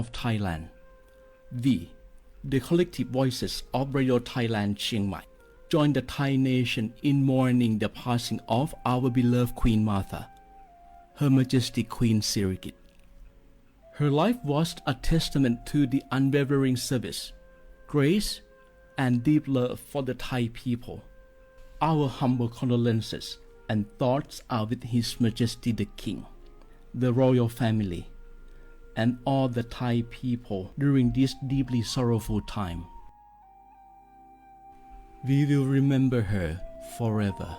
of Thailand. We, the collective voices of Radio Thailand Chiang Mai, join the Thai nation in mourning the passing of our beloved Queen Martha, Her Majesty Queen Sirikit. Her life was a testament to the unwavering service, grace, and deep love for the Thai people. Our humble condolences and thoughts are with His Majesty the King, the royal family, and all the Thai people during this deeply sorrowful time. We will remember her forever.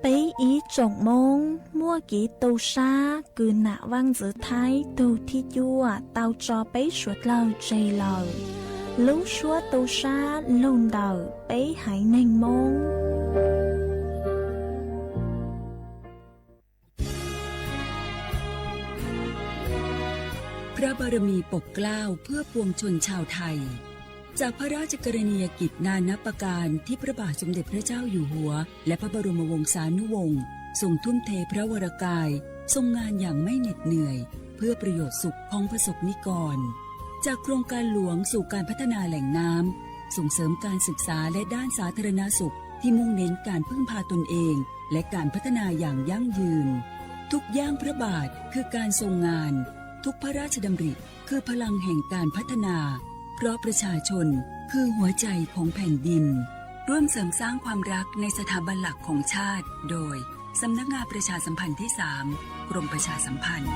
Bấy ý trọng mong mua kỹ tàu xa cứ nạ vang giữa thái tàu thi chua tàu cho bấy suốt lâu chây lâu lúc suốt tàu xa lôn đầu bấy hãy nành mongพระบารมีปกเกล้าเพื่อปวงชนชาวไทยจากพระราชกรณียกิจนานับประการที่พระบาทสมเด็จพระเจ้าอยู่หัวและพระบรมวงศานุวงศ์ทรงทุ่มเทพระวรกายทรงงานอย่างไม่เหน็ดเหนื่อยเพื่อประโยชน์สุขของประสบนิกรจากโครงการหลวงสู่การพัฒนาแหล่งน้ำส่งเสริมการศึกษาและด้านสาธารณสุขที่มุ่งเน้นการพึ่งพาตนเองและการพัฒนาอย่างยั่งยืนทุกย่างพระบาทคือการทรงงานทุกพระราชดำริคือพลังแห่งการพัฒนาเพราะประชาชนคือหัวใจของแผ่นดินร่วมเสริมสร้างความรักในสถาบันหลักของชาติโดยสำนักงานประชาสัมพันธ์ที่ 3 กรมประชาสัมพันธ์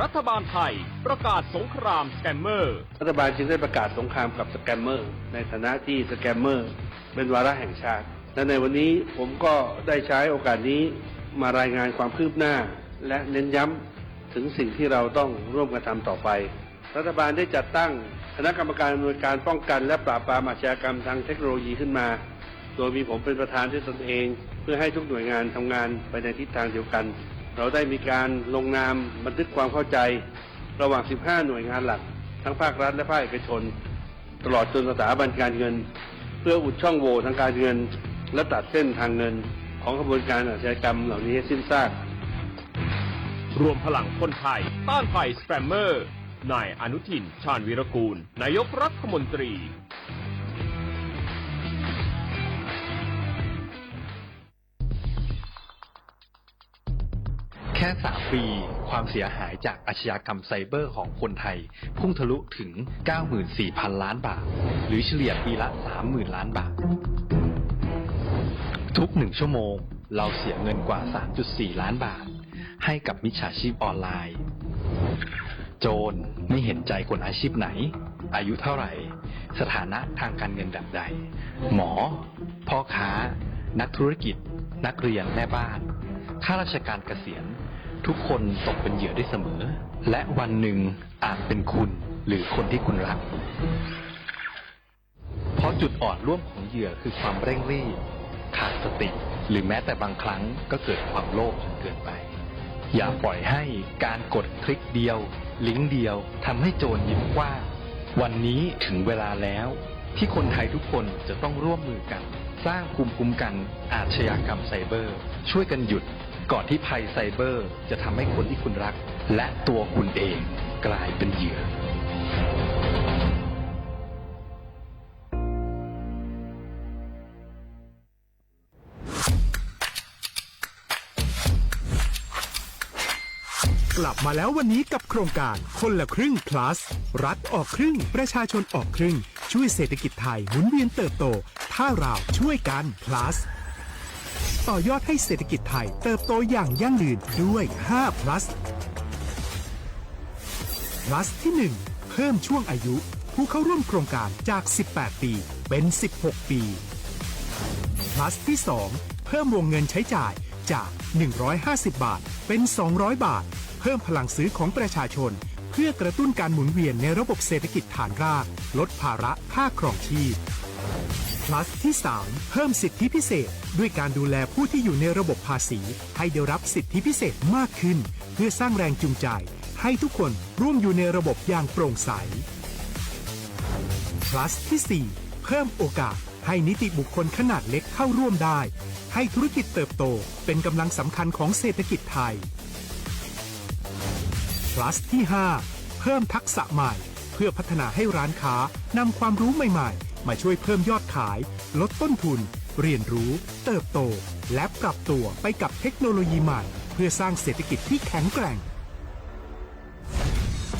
รัฐบาลไทยประกาศสงครามสแกมเมอร์รัฐบาลจึงได้ประกาศสงครามกับสแกมเมอร์ในฐานะที่สแกมเมอร์เป็นวาระแห่งชาติและในวันนี้ผมก็ได้ใช้โอกาสนี้มารายงานความคืบหน้าและเน้นย้ำถึงสิ่งที่เราต้องร่วมกันทำต่อไปรัฐบาลได้จัดตั้งคณะกรรมการอำนวยการป้องกันและปราบปรามอาชญากรรมทางเทคโนโลยีขึ้นมาโดยมีผมเป็นประธานด้วยตนเองเพื่อให้ทุกหน่วยงานทำงานไปในทิศทางเดียวกันเราได้มีการลงนามบันทึกความเข้าใจระหว่าง 15 หน่วยงานหลักทั้งภาครัฐและภาคเอกชนตลอดจนสถาบันการเงินเพื่ออุดช่องโหว่ทางการเงินและตัดเส้นทางเงินของกระบวนการอาชญากรรมเหล่านี้ให้สิ้นซากรวมพลังคนไทยต้านภัยสแกมเมอร์นายอนุทินชาญวีรกูลนายกรัฐมนตรีแค่3 ปีความเสียหายจากอาชญากรรมไซเบอร์ของคนไทยพุ่งทะลุถึง 94,000 ล้านบาทหรือเฉลี่ยปีละ 30,000 ล้านบาททุก1 ชั่วโมงเราเสียเงินกว่า 3.4 ล้านบาทให้กับมิจฉาชีพออนไลน์โจรไม่เห็นใจคนอาชีพไหนอายุเท่าไหร่สถานะทางการเงินแบบใดหมอพ่อค้านักธุรกิจนักเรียนแม่บ้านข้าราชการเกษียณทุกคนตกเป็นเหยื่อได้เสมอและวันหนึ่งอาจเป็นคุณหรือคนที่คุณรักเพราะจุดอ่อนร่วมของเหยื่อคือความเร่งรีบขาดสติหรือแม้แต่บางครั้งก็เกิดความโลภจนเกินไปอย่าปล่อยให้การกดคลิกเดียวลิงก์เดียวทำให้โจรยิ้มกว้างวันนี้ถึงเวลาแล้วที่คนไทยทุกคนจะต้องร่วมมือกันสร้างภูมิคุ้มกันอาชญากรรมไซเบอร์ช่วยกันหยุดก่อนที่ภัยไซเบอร์จะทำให้คนที่คุณรักและตัวคุณเองกลายเป็นเหยื่อกลับมาแล้ววันนี้กับโครงการคนละครึ่ง plus รัฐออกครึ่งประชาชนออกครึ่งช่วยเศรษฐกิจไทยหมุนเวียนเติบโตถ้าเราช่วยกัน plus ต่อยอดให้เศรษฐกิจไทยเติบโตอย่างยั่งยืนด้วย5 plus plus ที่ 1 เพิ่มช่วงอายุผู้เข้าร่วมโครงการจาก18 ปีเป็น16 ปี plus ที่ 2 เพิ่มวงเงินใช้จ่ายจาก150 บาทเป็น200 บาทเพิ่มพลังซื้อของประชาชนเพื่อกระตุ้นการหมุนเวียนในระบบเศรษฐกิจฐานรากลดภาระค่าครองชีพ plus ที่ 3 เพิ่มสิทธิพิเศษด้วยการดูแลผู้ที่อยู่ในระบบภาษีให้ได้รับสิทธิพิเศษมากขึ้นเพื่อสร้างแรงจูงใจใ ให้ทุกคนร่วมอยู่ในระบบอย่างโปร่งใส plus ที่ 4 เพิ่มโอกาสให้นิติบุคคลขนาดเล็กเข้าร่วมได้ให้ธุรกิจเติบโตเป็นกำลังสำคัญของเศรษฐกิจไทย plus ที่ 5 เพิ่มทักษะใหม่เพื่อพัฒนาให้ร้านค้านำความรู้ใหม่ๆมาช่วยเพิ่มยอดขายลดต้นทุนเรียนรู้เติบโตและปรับตัวไปกับเทคโนโลยีใหม่เพื่อสร้างเศรษฐกิจที่แข็งแกร่ง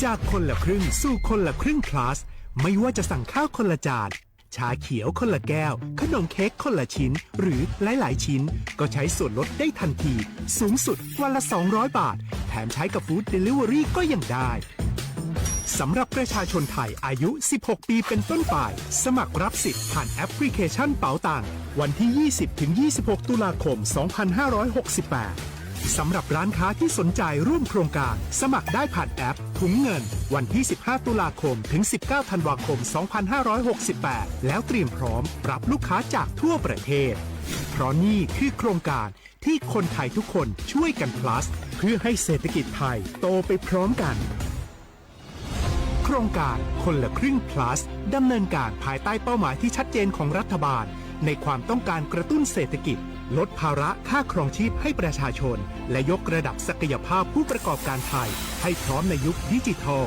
จากคนละครึ่งสู่คนละครึ่ง plus ไม่ว่าจะสั่งข้าวคนละจานชาเขียวคนละแก้วขนมเค้กคนละชิ้นหรือหลายๆชิ้นก็ใช้ส่วนลดได้ทันทีสูงสุดวันละ200 บาทแถมใช้กับฟู้ดเดลิเวอรี่ก็ยังได้สำหรับประชาชนไทยอายุ16 ปีเป็นต้นไปสมัครรับสิทธิ์ผ่านแอปพลิเคชันเป๋าตังวันที่ 20-26 ตุลาคม 2568 สำหรับร้านค้าที่สนใจร่วมโครงการสมัครได้ผ่านแอปถุงเงินวันที่ 15 ตุลาคมถึง 19 ธันวาคม 2568 แล้วเตรียมพร้อมรับลูกค้าจากทั่วประเทศเพราะนี่คือโครงการที่คนไทยทุกคนช่วยกัน plus เพื่อให้เศรษฐกิจไทยโตไปพร้อมกันโครงการคนละครึ่ง plus ดำเนินการภายใต้เป้าหมายที่ชัดเจนของรัฐบาลในความต้องการกระตุ้นเศรษฐกิจลดภาระค่าครองชีพให้ประชาชนและยกระดับศักยภาพผู้ประกอบการไทยให้พร้อมในยุคดิจิทัล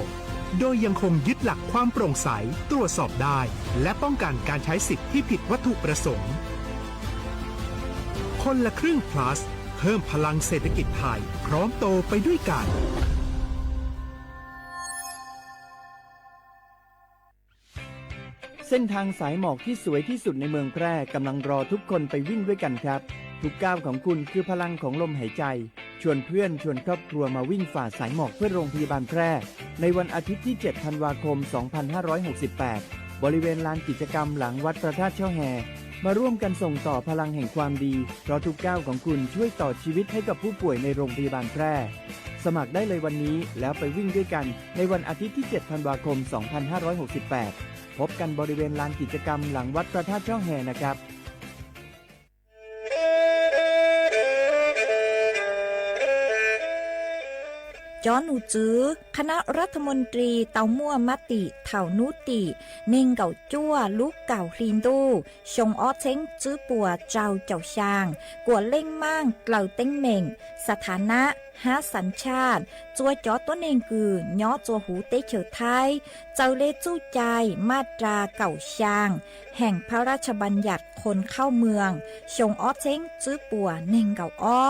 โดยยังคงยึดหลักความโปร่งใสตรวจสอบได้และป้องกันการใช้สิทธิที่ผิดวัตถุประสงค์คนละครึ่ง plus เพิ่มพลังเศรษฐกิจไทยพร้อมโตไปด้วยกันเส้นทางสายหมอกที่สวยที่สุดในเมืองแพร่กำลังรอทุกคนไปวิ่งด้วยกันครับทุกก้าวของคุณคือพลังของลมหายใจชวนเพื่อนชวนครอบครัวมาวิ่งฝ่าสายหมอกเพื่อโรงพยาบาลแพร่ในวันอาทิตย์ที่ 7 ธันวาคม 2568 บริเวณลานกิจกรรมหลังวัดพระธาตุเช่าแฮมาร่วมกันส่งต่อพลังแห่งความดีเพราะทุกก้าวของคุณช่วยต่อชีวิตให้กับผู้ป่วยในโรงพยาบาลแพร่สมัครได้เลยวันนี้แล้วไปวิ่งด้วยกันในวันอาทิตย์ที่ 7 ธันวาคม 2568 พบกันบริเวณลานกิจกรรมหลังวัดพระธาตุเจ้าแฮนะครับ จอหนูจื้อคณะรัฐมนตรีเตามั่วมติเถ่านุติเน่งเก่าจั่วลูกเก่าคลีนดูชงอ้อเช้งจื้อปัวเจ้าเจ้าช่างกวดเล่งมั่งเกล่าเต้งเหม่งสถานะหาสัญชาติจัวจอตัวเน่งกือย่อจัวหูเตเฉอไทยเจ้าเล่จู้ใจมาตราเก่าช่างแห่งพระราชบัญญัติคนเข้าเมืองชงอ้อเช้งจื้อปัวเน่งเก่าอ้อ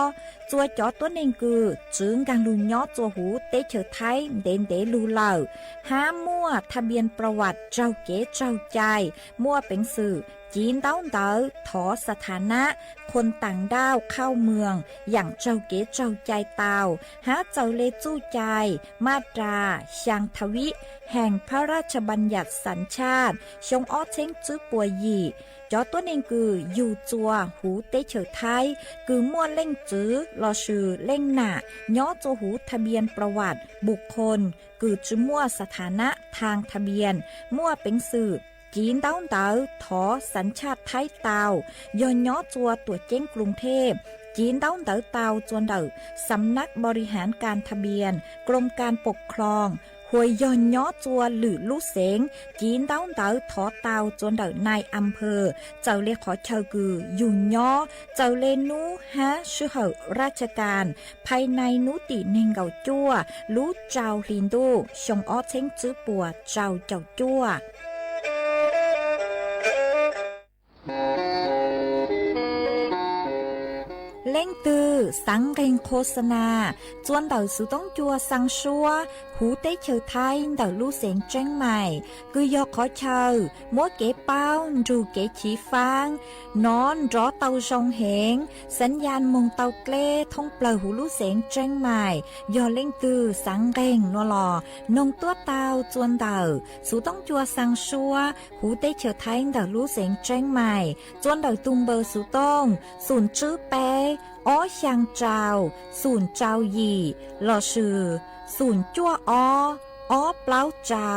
จัวจอตัวเน่งกือจึงการลุนย่อจัวหูเตเฉอไทยเด่นเดลูเหล่าห้ามั่วทะเบียนประวัติเจ้าเก๋เจ้าใจมั่วเป็นสื่อจีนเต้าเต๋อถอสถานะคนต่างด้าวเข้าเมืองอย่างเจ้าเก๋เจ้าใจเตาหาเจ้าเลจู้ใจมาตราช่างทวิแห่งพระราชบัญญัติสัญชาติชงอ้อเช้งจื้อปัวหยี่จอตัวเองคืออยู่จัวหูเตเฉอไทยคือมั่วเล่งจื้อรอชื่อเล่งหน้าย่อจัวหูทะเบียนประวัติบุคคลคือจื้อมั่วสถานะทางทะเบียนมั่วเป็นสื่อจีนเต้าเต๋อถอสัญชาติไทยเตาย้อนย่อจัวตัวเจ้งกรุงเทพจีนเต้าเต๋อเตาจวนเด๋อสำนักบริหารการทะเบียนกรมการปกครองหวยย้อนย่อจัวหรือลู่เสงจีนเต้าเต๋อถอเตาจวนเด๋อนายอำเภอเจ้าเลขอเชอกืออยู่ย่อเจ้าเลนูฮะชื่อเหอราชการภายในนุติเนงเก่าจัวลู่เจ้าลินดูชงอ้อเช้งจื้อปัวเจ้าเจ้าจัวเล่งตือสังเกงโฆษณาจวนเต่าสุต้องจัวสังชัวหูเต้เชอไทยเต่าลู่เสียงเจ้งใหม่คือยอขอเชอมัวเก๋เป้าดูเก๋ฉีฟางนอนรอเต่าชงเหงสัญญาณมงเต่าเกล้ท่องเปล่าหูลู่เสียงเจ้งใหม่ยอเล่งตือสังเกงนัวหลอนงตัวเต่าจวนเต่าสุต้องจัวสังชัวหูเต้เชอไทยเต่าลู่เสียงเจ้งใหม่จวนเต่าตุงเบอร์สุต้องศูนย์จื้อเป้อ้อช่างเจ้าศูนย์เจ้าหยี่หล่อชื่อศูนย์จั่วอ้อเปล่าเจ้า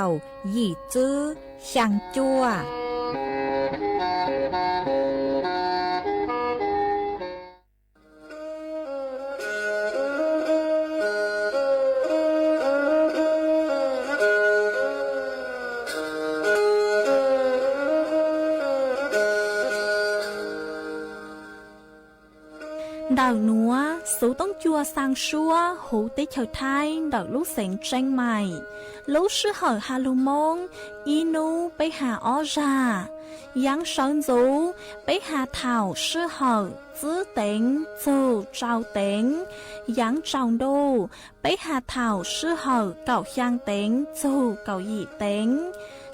หยี่จื้อช่างจั่ว đào núa số tông chua sang xua hú tế chào thái đào lúc sánh tranh mày lúc sư hở hà lù mông inu bấy hà ó ra yang sơn dấu bấy hà thảo sư hở giữ tính dù trao tính yang trọng đô bấy hà thảo sư hở cậu khang tính dù cậu dị tính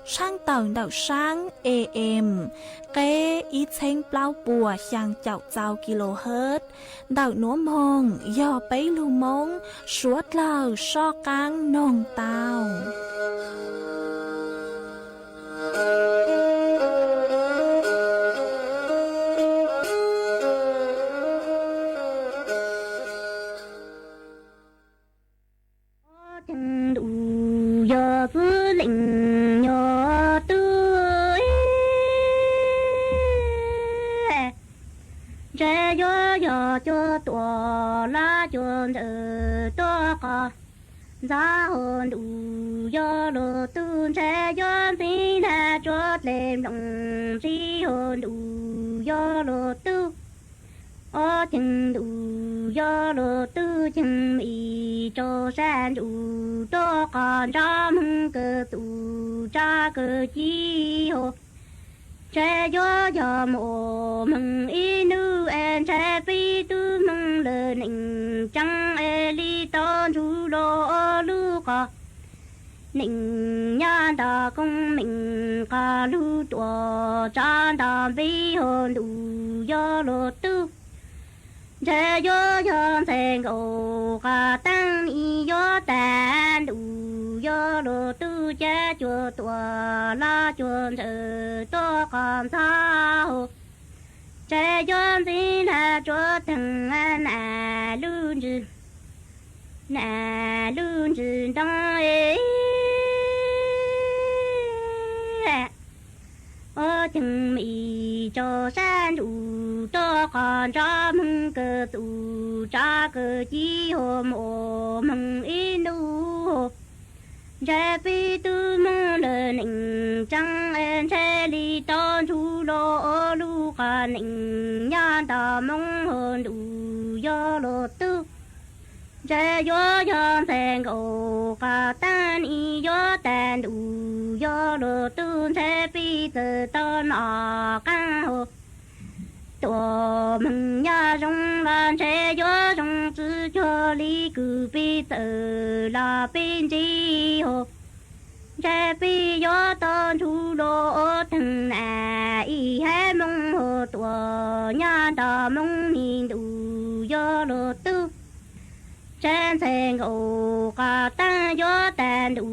sang tầng đào sáng AM kế ý chênh bao bùa sang chào chào kHz đào núa mông do bấy lưu mông suốt lờ so căng nông tàu giờ cứ lệnh nhỏ tươi trẻ giờ cho tuổi lá cho to cả giá hơn đủ giờ lỡ tư trẻ giờ phi là cho lên lòng chỉ hơn đủ giờ lỡ tư ở chừng đủ giờ lỡ tư chừng mì cho sang đủ to còn ra mừng cơ tụ ra cơ chi hồ trẻ giờ mồ mừng y nữ em trẻ phi tư mừng lờ nịnh trăng e li ton chú lô lưu cả nịnh nhà đà công mình cả lưu tuổi cha đà vi hơn đủ giờ lỡ tư trẻ yo thành cầu cả tăng ni yo tan đủ yo lô tư cha chùa tua la chùa chờ to còn sao trẻ yo thì là chúa thằng nà luôn chữ đang ấy ở chừng mì cho san đủ to còn ra mừng cơ tụ ra cơ chi hồ mồ mừng in đủ trẻ phi tư mừng lờ nịnh trăng em trẻ li ton chú lô lu cả nịnh nhan ta mong hơn đủ do lô tư trẻ yo thành cầu cả tan y yo tan đủ do lô tư trẻ phi tư ton ở căn hồ tổ mừng nhà trong lan trẻ yo trong chữ cho lý cử phi tư là bên chi hồ trẻ phi yo ton chú lô thằng nà y hai mong hồ tổ nhà ta mong nhìn đủ do lô tư trên thành cầu cả ta gió tàn đủ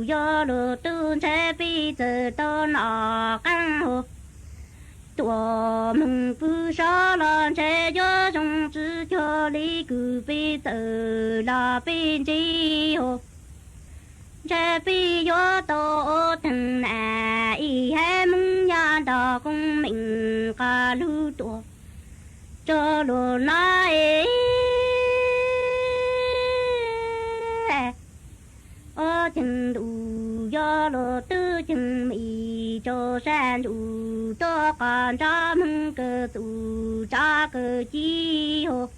gió lửa tư sẽ bị giờ to nọ căng hồ tuổi mừng cứ sao lần sẽ gió trong chữ cho lý cứ bị giờ là bên chi hồ sẽ bị gió to thằng nà y hai mừng nhà đò cùng mình cả lưu tuổi cho lửa nói ở chừng đủ do lô tư chừng mì cho san đủ to còn ra mừng cơ tụ ra cơ chi hồ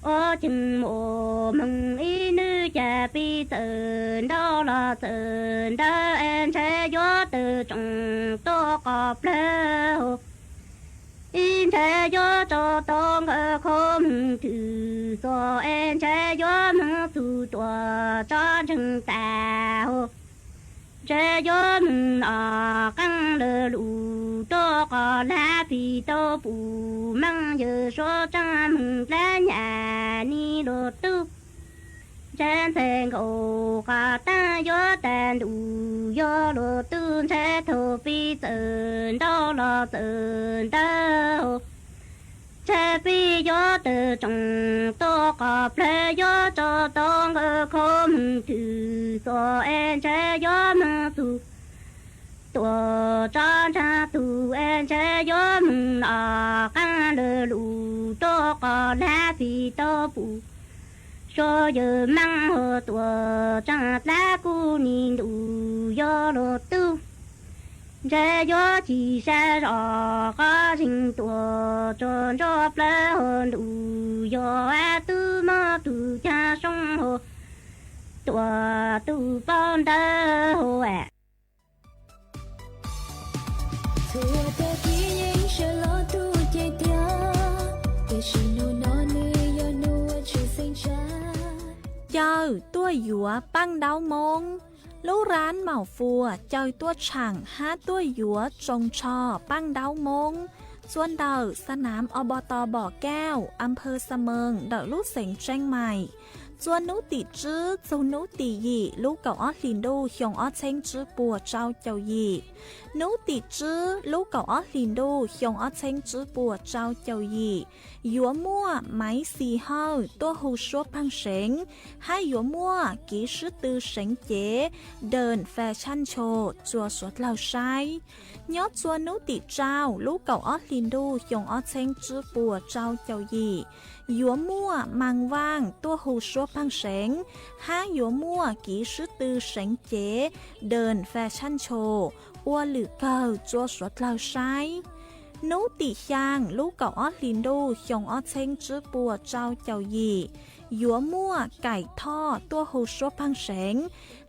ở chừng mồ mừng y nữ cha pi tờn đó là tờn đó em sẽ gió từ trong to cọp lơ hồ in sẽ gió cho to ngờ không trừ so em sẽ gió mừng tu tòa cho chừng tà hồ sẽ gió mừng ở căng lờ lụ to có lá phi to phụ măng giờ số cha mừng lá nhà ni đồ tư trên thành cầu cả ta gió tàn đủ gió đồ tư sẽ thổ phi tờn đó là tờn đó sẽ phi gió từ trong to cọp lê gió cho to ngờ không thử so em sẽ gió mừng tu tổ cha cha tu em sẽ gió mừng ở căng lờ lụ to có lá phi to phụ cho giờ măng hồ tuổi chẳng lá cu nhìn đủ do lô tư 这有几山上个人多，种着不很多，要爱都嘛都家生活，多都帮得好哎。Chơi tua dũa băng đáo mông Lũ rán màu phùa chơi tua chẳng hát tua dũa trông trò băng đáo mông Xuân đầuสนามอบต.บ่อแก้วอำเภอเสมิงเดาลูกเสงเชียงใหม่จวนนุติจื้อจูนุติยีลูกเก่าออลินดูหยงออเชงจื้อปัวเจ้าเจ้ายีนุติจื้อลูกเก่าออลินดูหยงออเชงจื้อปัวเจ้าเจ้ายียัวมั่วไม้สีเฮาตัวหูชัวพังเสงให้ยัวมั่วกีชื่อตือเสงเจ๋เดินแฟชั่นโชว์จัวสวดเหล่าใช้ยอดจวนนุติเจ้าลูกเก่าออลินดูหยงออเชงจื้อปัวเจ้าเจ้ายียัวมั่วมังว่างตัวหูชัวพังเสงห้ายัวมั่วกีชื่อตือเสงเจ๋เดินแฟชั่นโชว์อ้วนหรือเก่าจัวสวดเหล่าใช้นุติยางลูกเก่าออลินดูหยงออเชงจื้อปัวเจ้าเจ้ายียัวมั่วไก่ทอดตัวหูชัวพังเสง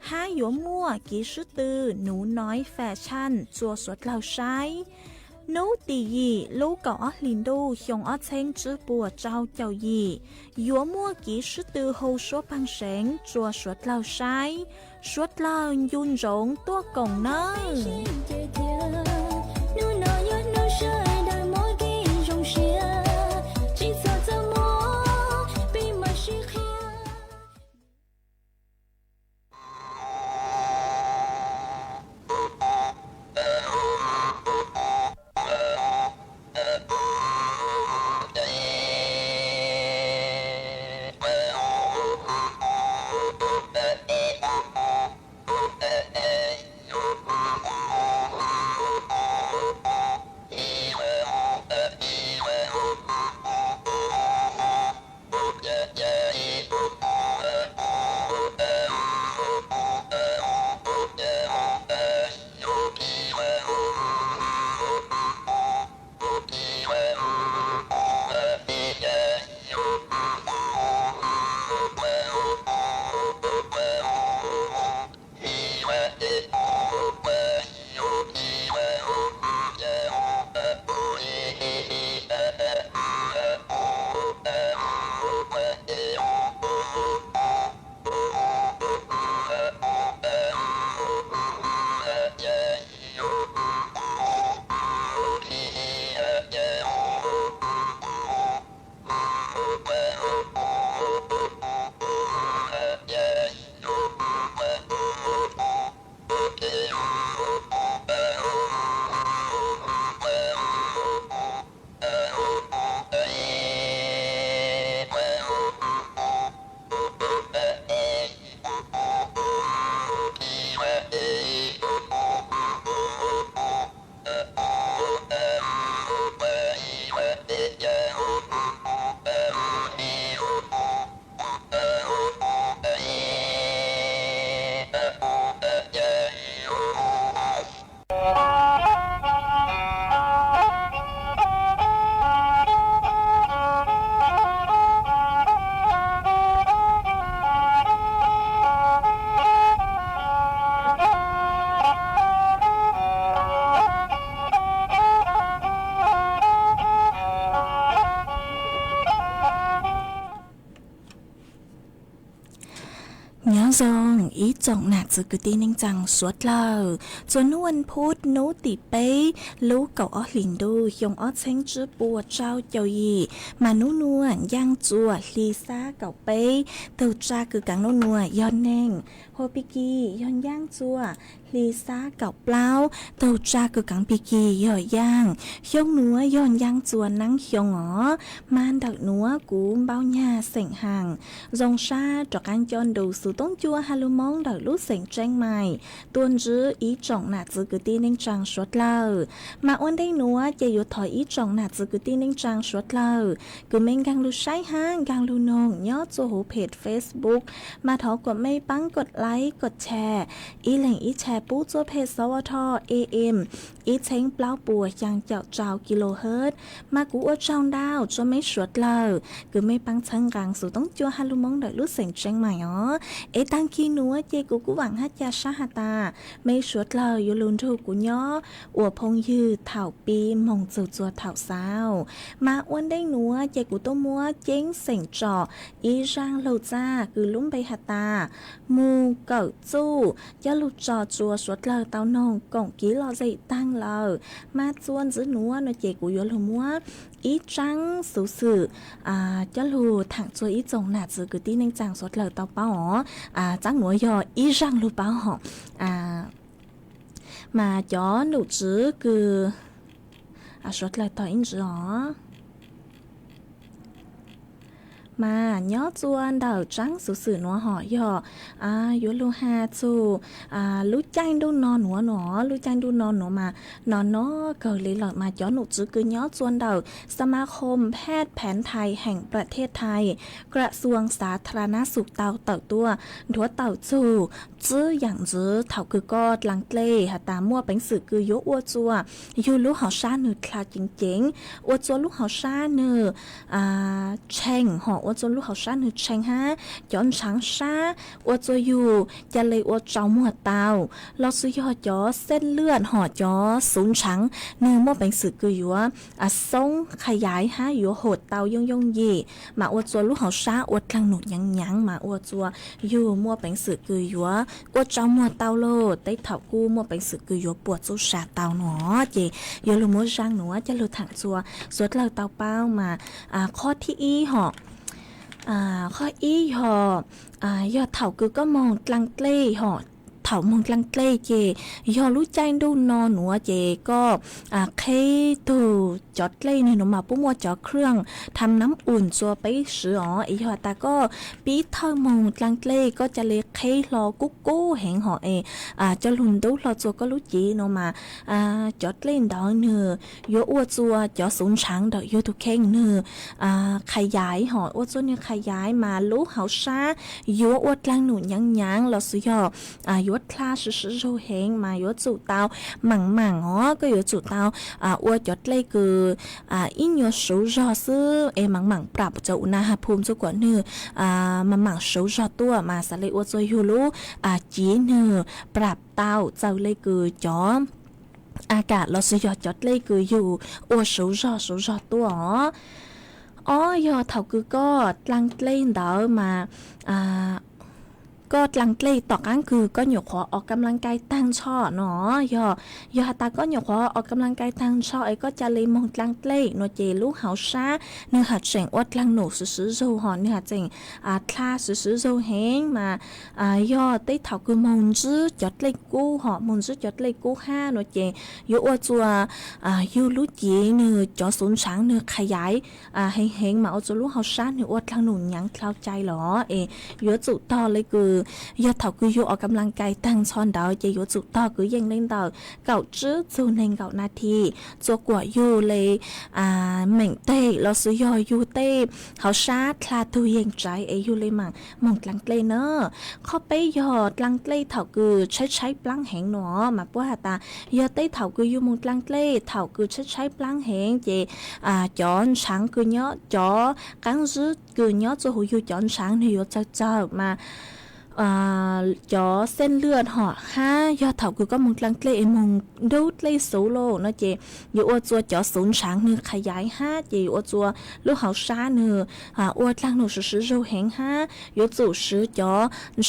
ห้ายัวมั่วกีชื่อตือหนูน้อยแฟชั่นจัวสวดเหล่าใช้นุติยีลูกเก่าออลินดูหยงออเชงจื้อปัวเจ้าเจ้ายียัวมั่วกีชื่อตือหูชัวพังเสงจัวสวดเหล่าใช้สวดเหล่ายุนหงตัวกงเนซองอีจงหนักจะกตีนิงจังสวดเล่าจนวันพุธนุติเป้ลูกเก่าออลินดูยงออเชงจื้อปัวเจ้าเจ้ายีมานุนวลย่างจัวลีซ่าเก่าเป้เต่าจ้าคือกังนุนวลย้อนเน่งโฮปิกีย้อนย่างจัวลีซ่าเก่าเปล่าเต่าจ้าคือกังปิกีย่อย่างยงนัวย้อนย่างจัวนั่งยงอ๋อมานดักนัวกูเบ้าหญ้าเสียงห่างจงชาจอกการจอนดูสู่ต้นจัวฮาลูมองดักลูกเสียงแจ้งใหม่ตัวจื้ออีจ่องหนาจื้อคือตีนิงจังสวดเล่ามาอ้วนได้นัวจะอยู่ถอยอีจ่องหนาจื้อคือตีนิงจังสวดเล่ากูเมงกังลูใช้ห้างกังลูนงย่อจัวหูเพจ Facebook มาถอกดไม่ปังกดไล ค์กดแชร์อีแหล่งอีแชร์ปู้จัวเพจสวท AM อีเช้งเปล่าปัวยังเจ้าจาวกิโลเฮิรตซ์มากูอวดช่องดาวจะไม่สวดเลยคือไม่ปังชังกังสู่ต้องจัวฮัลโลมงเดลุเสียงเชียงใหม่อ๋อตั้งขี้หนัวเจกูหวังฮัจยาชาฮาตาไม่สวดเลยอยู่ลุนถูกกูย่ออวพงยืดเถ่าปีมงจูจัวเถ่าสาวมาอ้วนได้หนัวเจกูต้มมัวเจ้งเสียงจ่ออีร่างโลจ้าคือลุ้มไปฮาตามูเก่าจู้ยาลุจอจัวสวดเลยเต้านงก่องกี้รอใจตั้งเลยมาจวนจื้อหนัวเนาะเจกูยอลมัวอีจังสูสื่อจะลูถังจัวอีจงหน้าจื้อคือที่นึงจังสวดเลยเต้าเป้าอ๋อจังหนัวยออีร่างลูเป้าหอมาย้อนหนูจื้อคือสวดเลยต่ออินจื้ออ๋อมาย่อจวนเดาจังสื่อหนัวหอยอยู่ลูฮาจูรู้ใจดูนอนหัวหนอรู้ใจดูนอนหนูมานอนน้อเกาหลีหลอดมาย้อนหนูจื้อคือย่อจวนเดาสมาคมแพทย์แผนไทยแห่งประเทศไทยกระทรวงสาธารณสุขเต่าตัวถัวเต่าจูจื้ออย่างจื้อเถ่าคือก็ลังเล่หาตามั่วเป็นสื่อคือยกอัวจัวอยู่ลูกหอชาหนืดคลาจริงๆอัวจัวลูกหอชาหนือเชงหอ我做路好山去称哈，ย้อนช้างช้าว่าจะอยู่จะเลยว่าเจ้ามัวเตาเราซื้อยอดย้อเส้นเลือดหอดย้อสูงช้างเนื้อมั่วเป็นสื่อคืออยู่ส่งขยายฮะอยู่โหดเตายงยีมาว่าจะลูกเขาช้าว่าทางหนุนยังมาว่าจะอยู่มั่วเป็นสื่อคืออยู่ว่าเจ้ามัวเตาโลได้เถากู้มั่วเป็นสื่อคืออยู่ปวดจุชาเตาหนอเจอยู่ลูมั่วช้างหนูจะลูถังจัวสวดเราเตาเป้ามาข้อที่อีหอกข้ออีหอยอดเถาคือก็มองกลางเกล้หอเถามองกลางเกล้เจยอรู้ใจดูนอนหนัวเจก็เคตูจอดเล่เนี่ยหนูมาปุ๊บมัวจอเครื่องทำน้ำอุ่นจัวไปสืออีหอตาก็ปีเธอมองกลางเกล้ก็จะเลยเครอกุ๊กแหงหอจะลุนดูเราจัวก็รู้จีหนูมาจอดเล่นดอกเนื้อยออ้วจัวจอสูงช้างดอกยอทุกแข้งเนื้อขยายหออ้วจัวเนี่ยขยายมารู้เขาซายออ้วกลางหนุนยังเราซื้อยอยคลาซื้อโชเฮงมาอยู่จุดเตาหมั่งอ๋อก็อยู่จุดเตาอ้วจดเลยคืออินอยู่สูรอซื้อหมั่งปรับจะอุณหภูมิจุกว่าเนื้อมาหมั่งสูรอตัวมาสเลยอ้วจะอยู่รู้จีเนื้อปรับเตาเจ้าเลยคือจอมอากาศเราซื้อยอดจดเลยคืออยู่อ้วสูรอตัวอ๋อยอเท่าคือก็ลังเล่นเดามาก็ลังเกลต่อกันคือก็หยกขอออกกำลังกายตั้งช่อเนาะยอตาก็หยกขอออกกำลังกายตั้งช่อไอ้ก็จะเลยมองลังเกลโนเจลูกเขาช้าเนื้อหัดเสียงอดลังหนูซื้อโซหอนเนื้อหัดเสียงคลาซื้อโซเฮงมายอได้เท่าคือมงจื้อจดเลยกู้หอมงจื้อจดเลยกู้ห้าโนเจยูอจัวยูลูกจีเนื้อจอสูงช้างเนื้อขยายเฮงมาเอาจัวลูกเขาช้าเนื้ออดลังหนูยังเข้าใจหรอยูจุดต่อเลยคือยอดเท่าคืออยู่ออกกำลังกายตั้งช้อนดาวจะอยู่จุดต่อคือยังเล่นดาวเก่าจื้อจูเน่งเก่านาทีจัวกว่าอยู่เลยเหม่งเต้เราซื้อยออยู่เต้เขาชาคลาตูเย็นใจอยู่เลยมั่งมองกลางเกลเนอเข้าไปยอดกลางเกลเท่าคือใช้ปลังแหงหนอมาป้าตายอดเต้เท่าคืออยู่มองกลางเกลเท่าคือใช้ปลังแหงเจจอนช้างคือเนาะจอกังจื้อคือเนาะจะหูอยู่จอนช้างที่อยู่เจ้ามาจอเส้นเลือดหอ5ยอดเถาคือก็มุงกลางเกลมุงดูดเลยโซโลนะเจอยู่อวจัวจอสูงช้างเนื้อขยาย5เจอยู่อวจัวลูกเขาช้าเนื้ออวดลังหนูซื้อโรแหง5อยู่จู่ซื้อจอ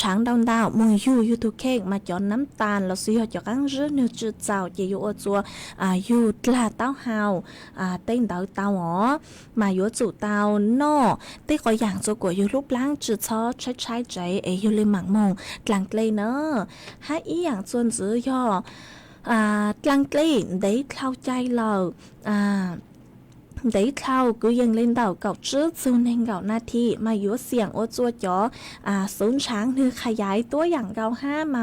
ช้างดาวมุงอยู่ทุกเค้กมาจอน้ำตาลเราซื้อจอกังจื้อเนื้อจืดเจ้าเจอยู่อวจัวอยู่ตลาดเต้าเฮาเต้นเต้าอ๋อมาอยู่จู่เต้านอเต้ก็อย่างจัวกว่าอยู่รูปร่างจืดช้อใช้ใจอยู่เลยมองกลางเกลเนอให้อีอย่างจวนจื้อย่อกลางเกลได้เข้าใจเราได้เข้าก็ยังเล่นเต่าเก่าจื้อซูนเองเก่าหน้าที่มาอยู่เสียงโอจัวจ๋อสูนช้างเนื้อขยายตัวอย่างเก่า5มา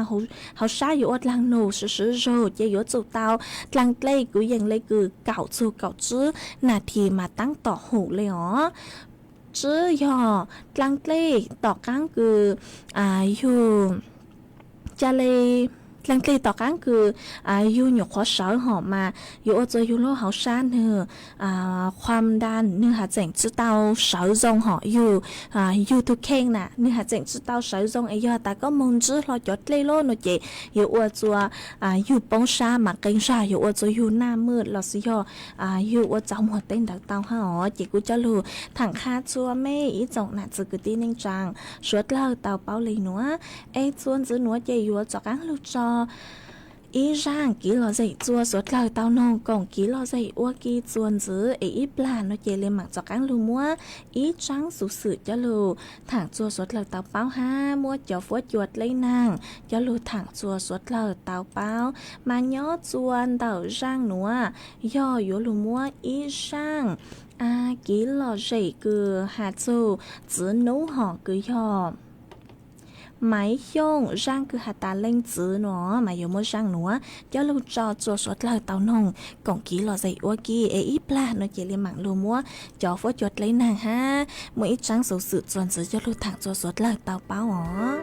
เขาช้าอยู่อดลังหนูซื้อโรจะอยู่จุดเตากลางเกลก็ยังเลยคือเก่าจูเก่าจื้อนาทีมาตั้งต่อหูเลยอ๋อจื้อยอกลางเกลต่อก้างคืออยู่ จะเลยลังตีต่อกันคืออยู่หยกขอเสาหอมมาอยู่อจะอยู่โลเฮาซ่านเนอความดันเนื้อหาเจ๋งจุดเตาเสาจงหออยู่ทุกเข่งน่ะเนื้อหาเจ๋งจุดเตาเสาจงไอ้ยอแต่ก็มงจื้อรอจดเลยโลโนเจอยู่อจัวอยู่ป้องชาหมักเก่งชาอยู่อจะอยู่หน้ามืดรอสิยอยู่อจอมหัวเต้นดักเตาหอเจกูจะรู้ถังคาจัวไม่อีจงน่ะจะกึตีนิ่งจังสวดเล่าเตาเป้าเลยหนัวไอ้ชวนจื้อหนัวเจอยู่จอกันลูกจอý rằng kỹ lo dậy chua suốt lời tao nông còn kỹ lo dậy ua kỹ chuồn giữ ý là nó chê lên mặt cho cán lưu mua ý trắng sụ sự cho lù thẳng chua suốt lời tao báo ha mua cho phốt chuột lấy nàng cho lù thẳng chua suốt lời tao báo mà nhó chuồn tao rang núa do yếu lù mua ý rằng kỹ lo dậy cứ hạt chù giữ nấu họ cứ do máy nhông rang cứ hạt ta lên chữ nó mà yếu mua rang nữa cho lưu cho chua suốt lời tao nông còn kỹ lo dậy ua kỹ ý là nó chỉ lên mạng lưu mua cho phốt chuột lấy nàng ha mỗi ít trắng số sự chuồn giữ cho lưu thẳng chua suốt lời tao báo ó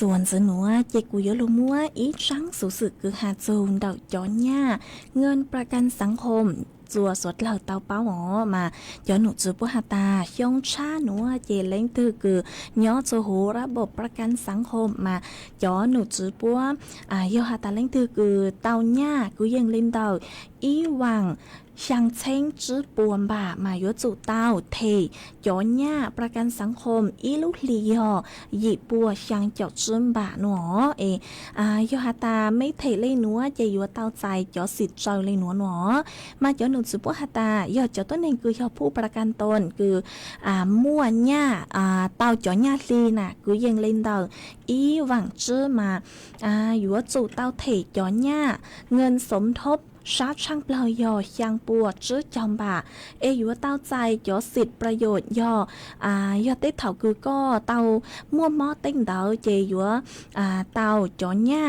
ส่วนจะหนัวเจกุยลุมัวอีจังสุสึกคือหาจูนดอกจอนย่าเงินประกันสังคมจัวสดเหล่าเตาเป้าหมอมาย้อนหนูจือปุหาตาชงชาหนัวเจเล้งตือคือย้อนจูหูระบบประกันสังคมมาย้อนหนูจือปัวยอหาตาเล้งตือคือเตาย่ากูยังลินเตาอีหวัง相称之半吧มา有主导提ย้อนย่าประกันสังคมอีลุลียอหยิบปัวช่างเจ้าจุนบะหนอยอหาตาไม่เทเลยหนัวจะอยู่เต้าใจจ่อสิทธิ์ใจเลยหนัวมาจ่อหนุสุปหาตายอดจ่อต้นเองคือยอผู้ประกันตนคือมั่วย่าเต้าจ่อย่าลีน่ะคือยังเล่นเต้าอีหวังจื้อมาอยู่主导提ย้อนย่าเงินสมทบชาช่างเปล่ายอยังปวดจื้อจอมบ่าอยู่เต้าใจจ่อสิทธิ์ประโยชน์ยอเต้เถาคือก็เต้ามั่วมอเต้งเดาเจอยู่เต้าจ่อญ่า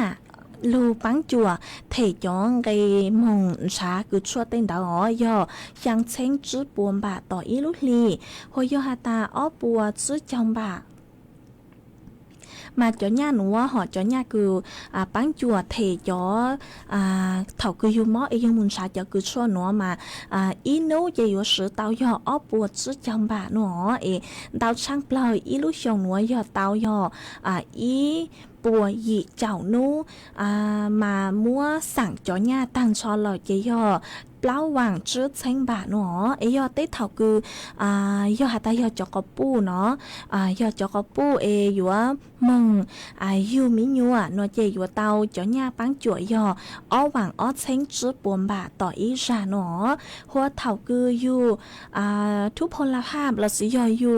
ลูปังจัวเทจองไกมงชาคือชั่วเต้นดาวย่อยังเช้งจื้อปวมบ่าต่ออีลุลีหอยอหาตาอ้อปัวจื้อจอมบ่ามาจ่อญ่าหนูว่าหอจ่อญ่าคือปังจัวเทจ่อเถาคือยูมอเอยังมุนชาจ่อคือชั่วหนูมาอีโนจะอยู่สือเตาย่ออ้อปัวจื้อจอมบ่าหนูดาวช่างเปล่าอีลุชงหนูย่อเตาย่ออีปัวหยีเจ้านู้มามัวสั่งจ่อญ่าตั้งชอหล่อเจย่อเปล่าหวังจื้อเช้งบ่าหนูยอเต้เถาคือยอหาตายอจอกปูเนาะยอจอกปูอยู่มึงยูมิญัวนัวเจอยู่เตาจ่อญ่าปังจั่วยออ้อหวังอ้อเช้งจื้อปวมบ่าต่ออีจาเนาะหัวเถาคืออยู่ทุพพลภาพเราสิยออยู่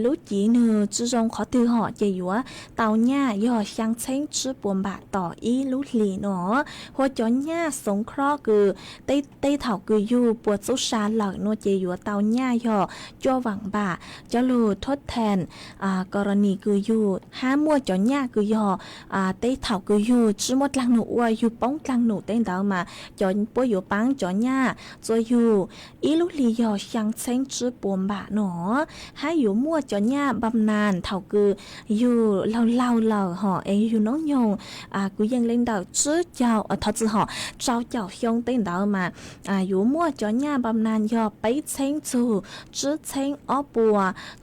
รู้จีเนื้อจื้อจงขอตือหอเจอยู่เตาญ่ายอช่างเช้งจื้อปวมบ่าต่ออีรู้ลีเนาะหัวจ่อญ่าสงเคราะห์คือเต้เถาคืออยู่ปวดสุชาหลักนัวเจอยู่เตาญ่ายอจั่วหวังบ่าจะรูทดแทนกรณีคืออยู่ห้ามัวจ่อญ่าคือยอเต้เถาคืออยู่จื้อหมดลังหนูว่าอยู่ป้องลังหนูเต้นเดามาจ่อปัวอยู่ปังจ่อญ่าจั่วอยู่อีลุลียอช่างเช้งจื้อปวมบ่าหนอให้อยู่มัวจ่อญ่าบำนานเถาคืออยู่เล่าหออยู่น้องยงกูยังเล่นเดาจื้อเจ้าทอจื้อหอเจ้าชงเต้นเดามาอยู่มั่วจ่อญ่าบำนานยอไปเช้งจูจื้อเช้งอ้อปัว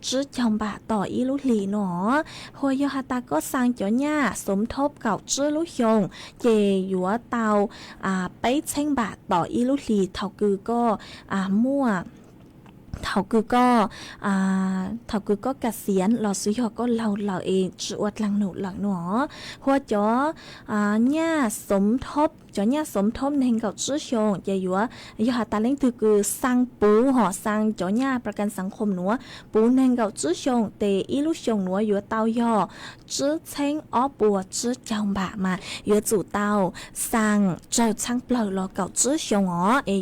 จื้อจอมบ่าต่ออีลุลีหนอหัวยอหาตาก็สร้างจ่อญ่าสมทบเก่าจื้อลุยงเจอยู่เตาไปเช้งบ่าต่ออีลุลีเถาคือก็มั่วเถาคือก็เกษียณหล่อสุยอก็เราเองจวดหลังหนูหลังหนอหัวจ่อญ่าสมทบจ่อญ่าสมทบในเก่าจื้อชงจะอยู่ยอหาตาเล้งคือสร้างปูหอสร้างจ่อญ่าประกันสังคมหนัวปูในเก่าจื้อชงเตอีลุชงหนัวอยู่เตาย่อจื้อเช้งอ้อปัวจื้อจองบ่ามาอยู่จู่เตาสร้างเจ้าช่างเปล่ารอเก่าจื้อชง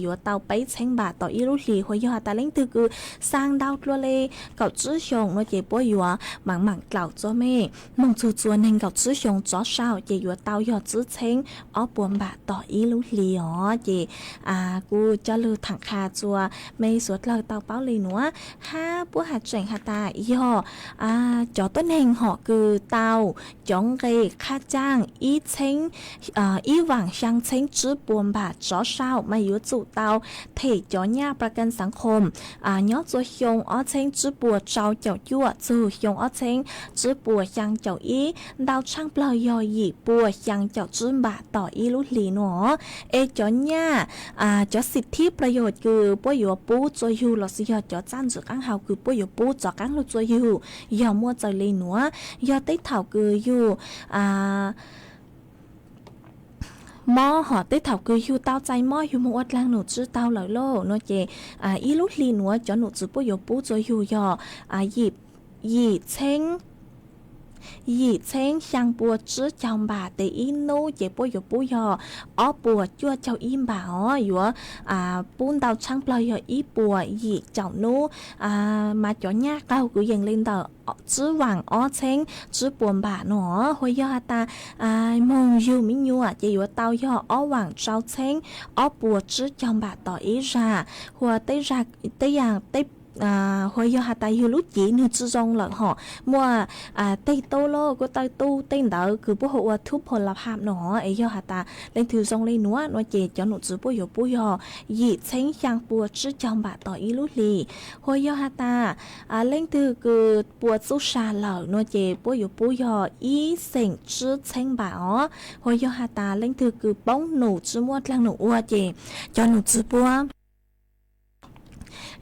อยู่เตาไปเช้งบ่าต่ออีลุลีหัวยอหาตาเล้งคือสร้างดาวตัวเลเก่าจื้อชงนัวเจ็บป่วยอยู่หมังเก่าจ้าแม่มงจู่ในเก่าจื้อชงจ้อเศร้าเจอยู่เตาย่อจื้อเช้งอ้อปัวบ่าต่ออีลุลีเจกูจะลือถังคาจัวไม่สวดเลยเตาเป้าเลยหนัวห้าปัวหัดเจงหาตาย่อจอต้นแห่งหอคือเตาจงเกค่าจ้างอีเช้งอีหวังช่างเช้งจื้อปัวบ่าจ้อเศร้ามาอยู่จู่เตาเทจ่อญ่าประกันสังคมย้อนตัวชงอ้อเช้งจื้อปัวเจ้าเจ้ายั่วจู่ชงอ้อเช้งจื้อปัวยังเจ้าอีดาวช่างเปล่ายอหยีปัวยังเจ้าจื้อบ่าต่ออีลุลีหนอจ่อญ่าจ่อสิทธิประโยชน์คือป่วยอยู่ปูจ่ออยู่หลอสิยอจ่อจ้านจ่อกังเฮาคือป่วยอยู่ปูจ่อกังหลอจ่ออยู่ยอมัวจ่อเลยหนัวยอเต้เถาคืออยู่มอหอเต้เถาคืออยู่เต้าใจมออยู่มัวลังหนูจื้อเต้าเหล่าโลเนาะเจอีลุลีหนัวจ่อหนูจื้อป่วยอยู่ปูจ่ออยู่ยอหยิบเช้งยีเช้งช่างปัวจื้อจอมบ่าแต่อีโน่เจ็บปัวอยู่ปุยอ้อปัวจั่วเจ้าอิมบ่าอยู่ปูนดาวช่างปลอยอีปัวยีเจ้าโน่มาจ่อญ่าเก้ากูยังเล่นต่อจื้อหวังอ้อเช้งจื้อปวมบ่าหนอหัวยอตามงยูมิญัวจะอยู่เตาย่ออ้อหวังเจ้าเช้งอ้อปัวจื้อจอมบ่าต่ออีราหัวเตยรักเตยอย่างเต hồi giờ hạt tại lúc chỉ nửa chú rong là họ mua tây tô lo có tây tu tây đỡ cứ bố hộ thuốc hồ lập hàm nó ấy giờ hạt tại lên từ rong lên nữa nó chỉ cho nụ chú bố giờ dị tránh sang bùa chứ trong bà tỏi ý lúc lì hồi giờ hạt tại lên từ cứ bùa chú xa lở nó chỉ bố giờ ý sinh chứ tránh bà ó hồi giờ hạt tại lên từ cứ bóng nụ chú mua lăng nụ ua chỉ cho nụ chú bùa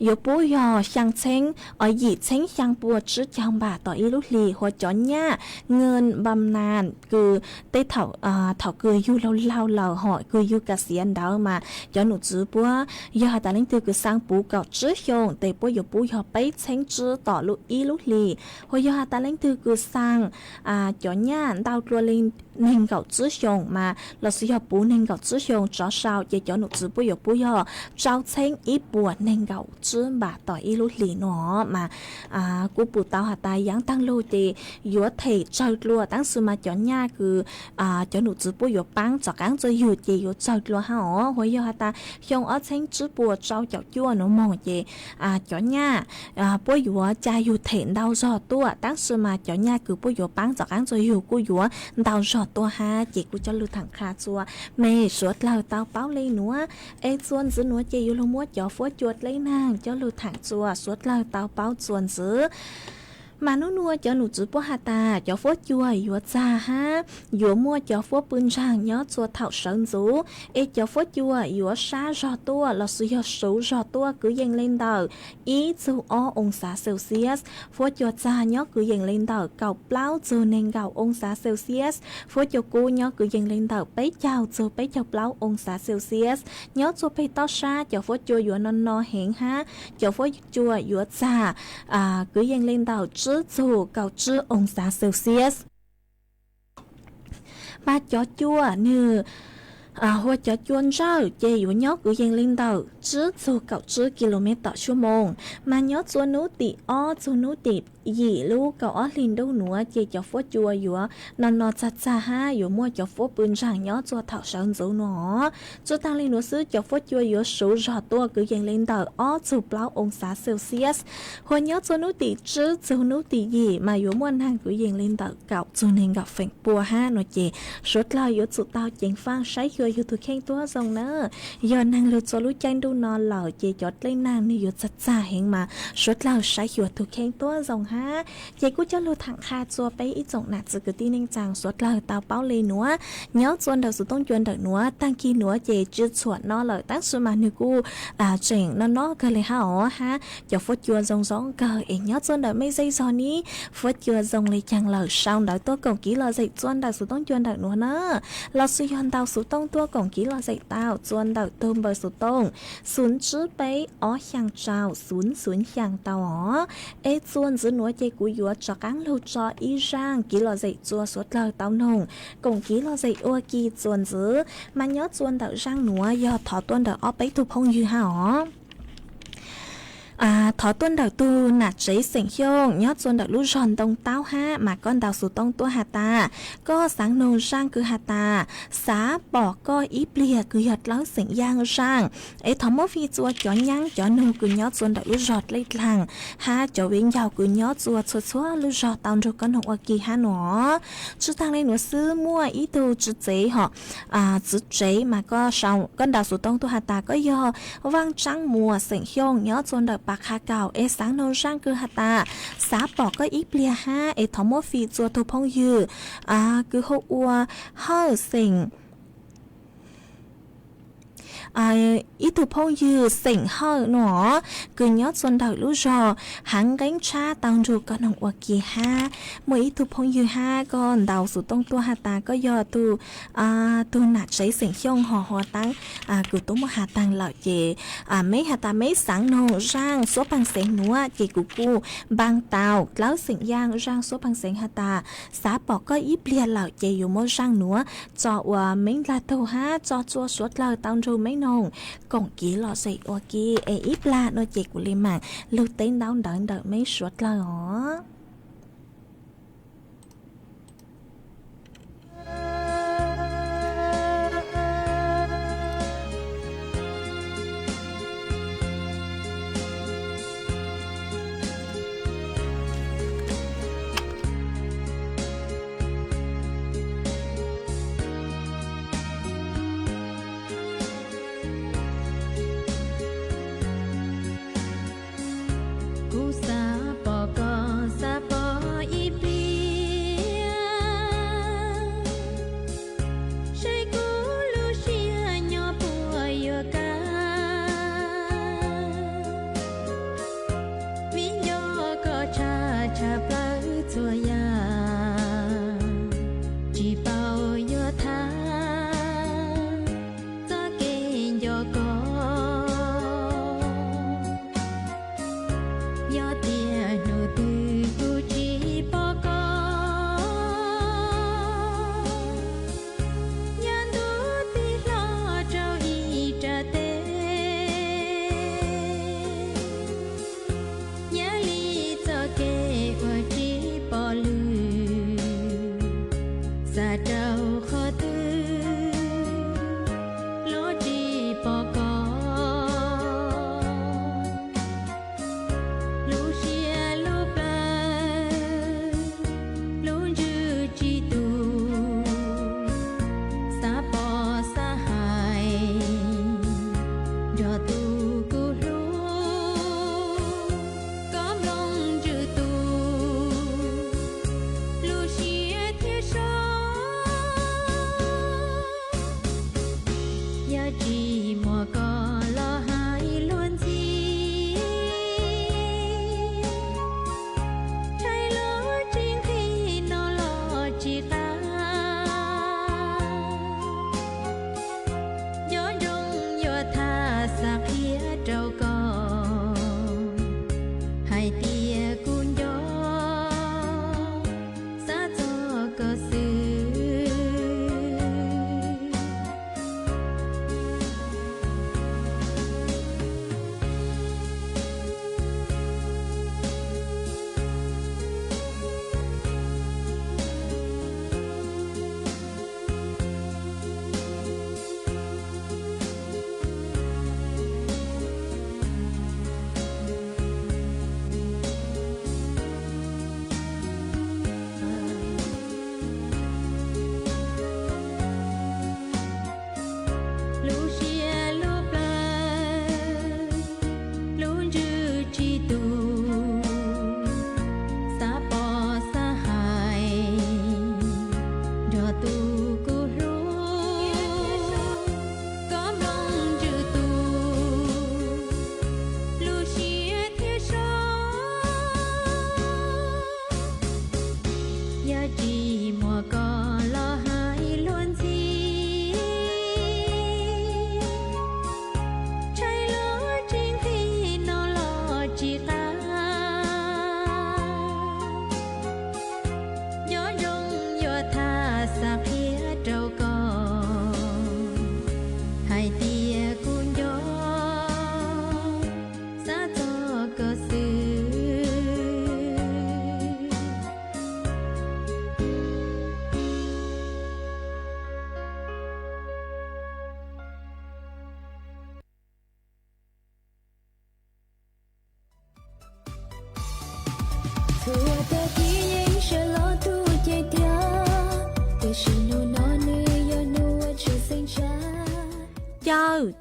yếu bố yò sang chênh ở dị chênh sang bùa chứ trong bà tỏ ý lúc lì hoặc chó nha ngân bầm nàn cứ tê thảo cười yu lâu lâu hỏi cười yu cả xiên đó mà cho nụ chứ bố yò ta lên từ cứ sang bố gạo chứ hiong tê bố yò bấy chênh chứ tỏ lúc ý lúc lì hoặc yò ta lên từ cứ sang chó nha đau lùa lên nên gạo chứ hiong mà là sự hợp bố nên gạo chứ hiong cho sao để cho nụ chứ bố yò trao chênh ý bùa nên gạo chứ bà tỏi ý lúc lì nó mà cú bù tao hạt tài giáng tăng lô thì yếu thể chơi lúa tăng sự mà cho nha cứ cho nụ chữ bùa yếu băng cho cán cho yếu thì yếu chơi lúa ha ó hồi yếu hạt ta không ở trên chữ bùa trâu chảo chua nó mong thì cho nha bùa yếu cha yếu thể đau giò tua tăng sự mà cho nha cứ bùa yếu băng cho cán cho yếu cú yếu đau giò tua ha chỉ cú cho lưu thẳng kha chua mẹ suốt lâu tao báo lên nữa ê xuân giữ nữa chỉ yếu luôn mua cho phối chuột lấy nàng cho lưu thẳng chùa suốt lâu tao báo chuồn giữ mà nó nuôi cho nụ chữ bố hà ta cho phố chua yếu cha ha yếu mua cho phố bún rang nhớ chua thảo sơn rú ê cho phố chua yếu xa rò tua là sự yếu số rò tua cứ dành lên đầu ý châu o ông xã Celsius phố chua cha nhớ cứ dành lên đầu cầu plau châu nên cầu ông xã Celsius phố chua cô nhớ cứ dành lên đầu bấy chào châu bấy chào plau ông xã Celsius nhớ chua bấy to xa cho phố chua yếu non hẹn ha cho phố chua yếu cha cứ dành lên đầu dù cầu chữ ông xã Celsius ba chó chua như hoa chó chuôn rau chê yếu nhóc của dân lên đầu trước dù cầu chữ km/h mà nhóc chua nú tị chua nú tị gì lu cầu ở liền đâu nữa chê cho phố chua yếu nó chặt cha ha yếu mua cho phố bún rang nhóc chua thảo sơn dấu nó chua tăng lên nữa xứ cho phố chua yếu số rõ tua cứ dân lên đầu dù bao ông xã Celsius hoa nhóc chua nú tị trước chua nú tị gì mà yếu mua hàng cứ dân lên đầu cầu chua nên gặp phèn bùa ha nó chê suốt lao yếu chua tao chèn phang sấy khơi yếu thuộc khen tua dòng nữa giờ năng lực cho lũ chanh đu nó lở chê chót lên nàng ni yếu chặt cha hiện mà suốt lao sấy yếu thuộc khen tua dòng ha chị cũng cho lưu thẳng kha cho bé ít dòng nạt sự cứ tin nên chàng suốt lời tao báo lên nữa nhớ chuồn đầu sự tông chuồn đầu nữa tăng kia nữa chị chưa chuồn nó lời tác sự mà người cô chuyện nó cơ lấy hảo ha cho phốt chuồn dòng dòng cờ em nhớ chuồn đầu mấy giây giờ ní phốt chuồn dòng lấy chàng lời sau đó tôi còn kỹ là dạy chuồn đầu sự tông chuồn đầu nữa nữa là sự hoàn đầu sự tông tôi còn kỹ là dạy tao chuồn đầu tôm bờ sự tông xuống chữ bé ó hàng trào xuống hàng tàu ó ê chuồn giữa núi chị của yếu cho cán lâu cho ý rang kỹ lo dạy chua suốt lời tao nồng cùng kỹ lo dạy ua kỳ chuồn giữ mà nhớ chuồn đậu rang núa do thọ tuôn đậu ó bấy tu phong như hả thọ tuân đầu tu nạt giấy sỉnh hiông nhớ tuân đầu lú giòn đông táo ha mà con đào sù tông tua hà ta có sáng nô sang cứ hà ta xá bỏ co ý bìa cứ giật láo sỉnh giang sang ấy thọ mốt phi chua chó nhang chó nô cứ nhớ tuân đầu lú giọt lấy làng ha chó viên giàu cứ nhớ chua chua chua lú giọt tao rồi con học kỳ ha nó chú tăng lên nữa sư mua ý tu chú giấy họ chú giấy mà có sau con đào sù tông tua hà ta có do vang trắng mùa sỉnh hiông nhớ tuân đầu bạc hà cào ê sáng nô sang cứ hà ta xá bỏ có ít bìa ha ê thọ mốt phi chua thu phong dư cứ hô ua hơ sỉnh ít thu phong dư sỉnh hơ nó cứ nhớ xuân đầu lũ rò hắn gánh cha tăng ru con hồng ua kỳ ha mỗi ít thu phong dư ha con đầu sủ tông tua hà ta có do tu nạt giấy sỉnh hiông họ tăng cứ tú một hà tăng lợi chị mấy hà ta mấy sáng nô rang số bằng sỉnh núa chị cụ cu bang tàu láo sỉnh giang rang số bằng sỉnh hà ta xá bỏ có ít bìa lợi chị dù mô rang núa cho mấy là tàu ha cho chua suốt lời tăng ru mấy nông còn kỹ lọ dậy ô kia ít là nó chị của liên mạng lưu tên đau đợi mấy suốt lời hả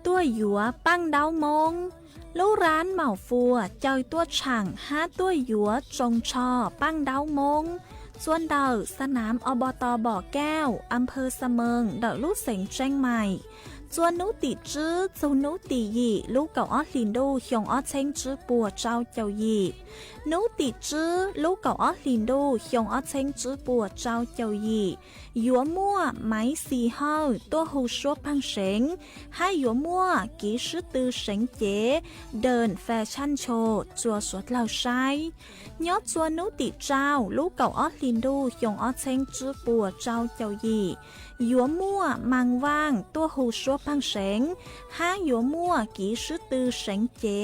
ตัวหยัวปั้งดาวมงลู่ร้านเหมาฟัวเจ้าตัวช่างห้าตัวหยัวจงชอปั้งดาวมงส่วนเดาสนามอบต.บ่อแก้วอำเภอเสมิงเดาลู่เสงเจ้งใหม่ส่วนนุติจื้อจูนุติยีลูกเก่าออลินดูหยงออเชงจื้อปัวเจ้าเจ้ายีนุติจื้อลูกเก่าออลินดูหยงออเชงจื้อปัวเจ้าเจ้ายีหยัวมั่วไม้สีเฮาตัวหูชัวพังเสงให้หยัวมั่วกีชื่อตือเสงเจ๋เดินแฟชั่นโชว์จัวสวดเหล่าใช้ยอดส่วนนุติเจ้าลูกเก่าออลินดูหยงออเชงจื้อปัวเจ้าเจ้ายีหยัวมั่วมังว่างตัวหูชัวพังเสงห้าหยัวมั่วกีชื่อตือเสงเจ๋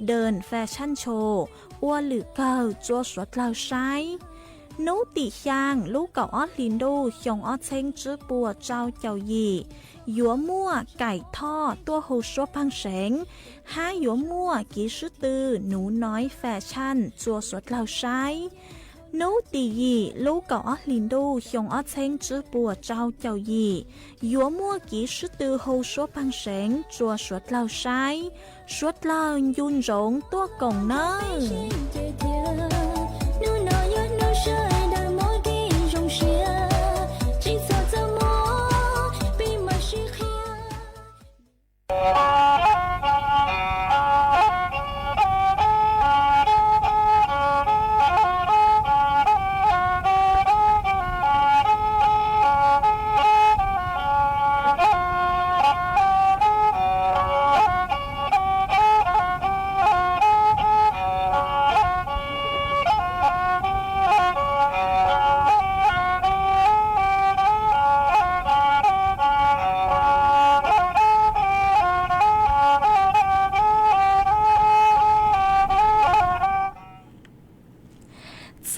เดินแฟชั่นโชว์อ้วนหรือเก่าจัวสวดเหล่าใช้นุติช่างลูกเก่าออลินดูหยงออเชงจื้อปัวเจ้าเจ้ายีหยัวมั่วไก่ทอดตัวหูชัวพังเสงห้าหยัวมั่วกีชื่อตือหนูน้อยแฟชั่นจัวสวดเหล่าใช้นุติยีลูกเก่าออลินดูหยงออเชงจื้อปัวเจ้าเจ้ายีหยัวมั่วกีชื่อตือหูชัวพังเสงจัวสวดเหล่าใช้สวดเหล่ายุนหงตัวกงเนอ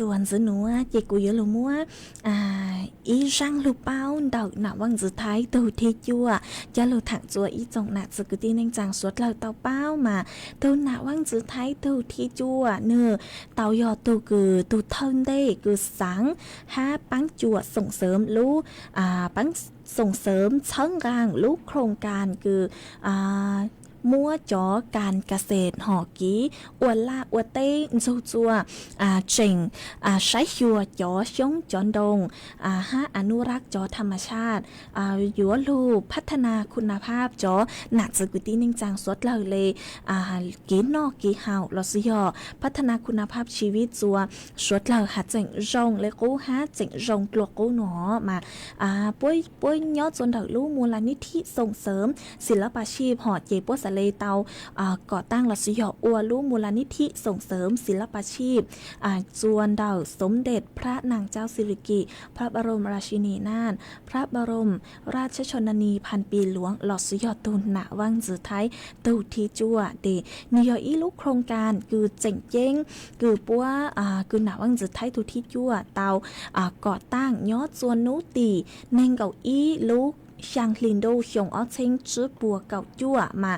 ส่วนสนุกเจ้ากูเยอะเลยมัวอีรังลูเป้าดอกหนาวังสุดท้ายตัวที่จั่วจะเราถักจั่วอีจงหนาสกุตีนังจางสวดเราเตาเป้ามาตัวหนาวังสุดท้ายตัวที่จั่วเนื้อเตายอตัวคือตัวเทินได้คือสังห้าปังจั่วส่งเสริมรู้ปังส่งเสริมเชิงกลางรู้โครงการคือมัวจอการเกษตรหอกีอวลาอวเต้จูจัวเจงใช้ชัวจอชงจอนดงห้าอนุรักษ์จอธรรมชาติยัวลูพัฒนาคุณภาพจอหนักสกุตีนิ่งจางสดเลยกีนอกกีเฮาลอสยอพัฒนาคุณภาพชีวิตจัวสดเลยหาเจงรงเลยกู้หาเจงรงตัวกู้หนอมาป่วยยอดจนเดาลูมูลนิธิส่งเสริมศิลปาชีพหอเจปัวสเลเตาก่อตั้งรัสยออัวลูมูลนิธิส่งเสริมศิลปาชีพจวนดาวสมเด็จพระนางเจ้าสิริกิติ์พระบรมราชินีนาถพระบรมราชชนนีพันปีหลวงหลอดสยอตุนหนาวังจือไทยตูทีจัวเดนิยอีลูกโครงการคือเจ๋งเจ้งคือปัวคือหนาวังจือไทยตูทีจัวเตาก่อตั้งยอดจวนนุตีเนงเก่าอีลูกช่างลินโดหยงออเชงจื้อปัวเก่าจั่วมา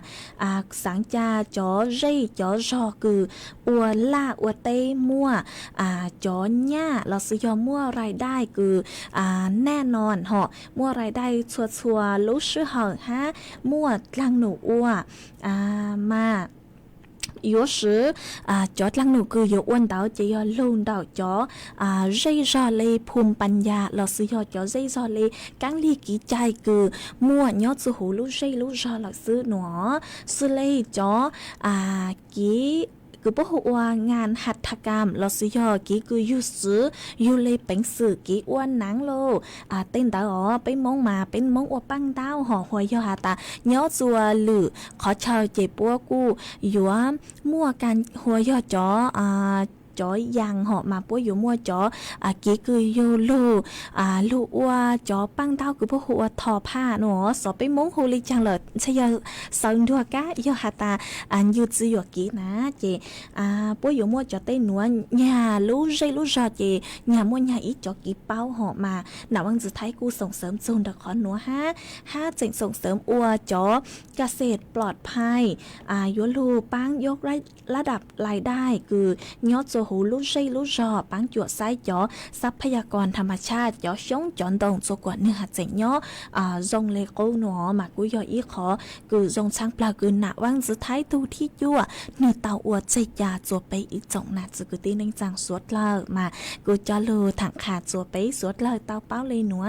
สังจาจอเร่จอรอคืออัวล่าอัวเต้มั่วจอหญ้าเราซื้อยอมั่วรายได้คือแน่นอนเหาะมั่วรายได้ชัวรู้ชื่อเหาฮะมั่วลังหนูอัวมา有时จอดลังหนูคือ有อ้วนดาวจะยอลุ่นดาวจอเร่รอเลยภูมิปัญญาเราซื้อยอจอเร่รอเลยกังลีกี่ใจคือมั่วยอดสูหูรู้เร่รู้รอเราซื้อหนอซื้อเลยจอกี่ คือบ่ฮู้ว่างานหัตถกรรมลอสิยอกีคืออยู่ซื้ออยู่เลยเป็นสื่อกีอ้วนหนังโลเต้นตาอ๋อไปมองมาเป็นมองอวปังดาวห่อหัวยอหาตาย้อจัวหรือขอเช่าเจ็บปัวกูอยู่มั่วกันหัวยอจอจอยางเหาะมาปัวอยู่มั่วจอกีคืออยู่ลูว่าจอปังดาวคือพวกหัวทอผ้าเนาะสอบไปมงโฮลิจังเลยใช่ยาสังดัวกะยอหาตาอยู่จือกีนะเจปัวอยู่มั่วจอเต้นหนัวหญ้ารู้ใจรู้จอเจหญ้ามั่วหญ้าอีจอกีเป้าเหาะมาหนาวังสุดท้ายกูส่งเสริมโซนตะขอหนัวห้าเจ๋งส่งเสริมอัวจอเกษตรปลอดภัยยัวลูปังยกระดับรายได้คือยอดโซหูรู้ใจรู้จอปังจวดไซจอทรัพยากรธรรมชาติจอช่องจอนดงโจกว่าเนื้อหัดเจ๋งย่อจงเลโก้หนัวมากูยออีขอคือจงช้างปลาคือหนาวังสุดท้ายตูที่ยั่วเนื้อเต่าอวดใจยาจัวไปอีกจงหนาจะกูตีนึงจังสวดเลิกมากูจะลูถังขาดจัวไปสวดเลิกเต่าเป้าเลยหนัว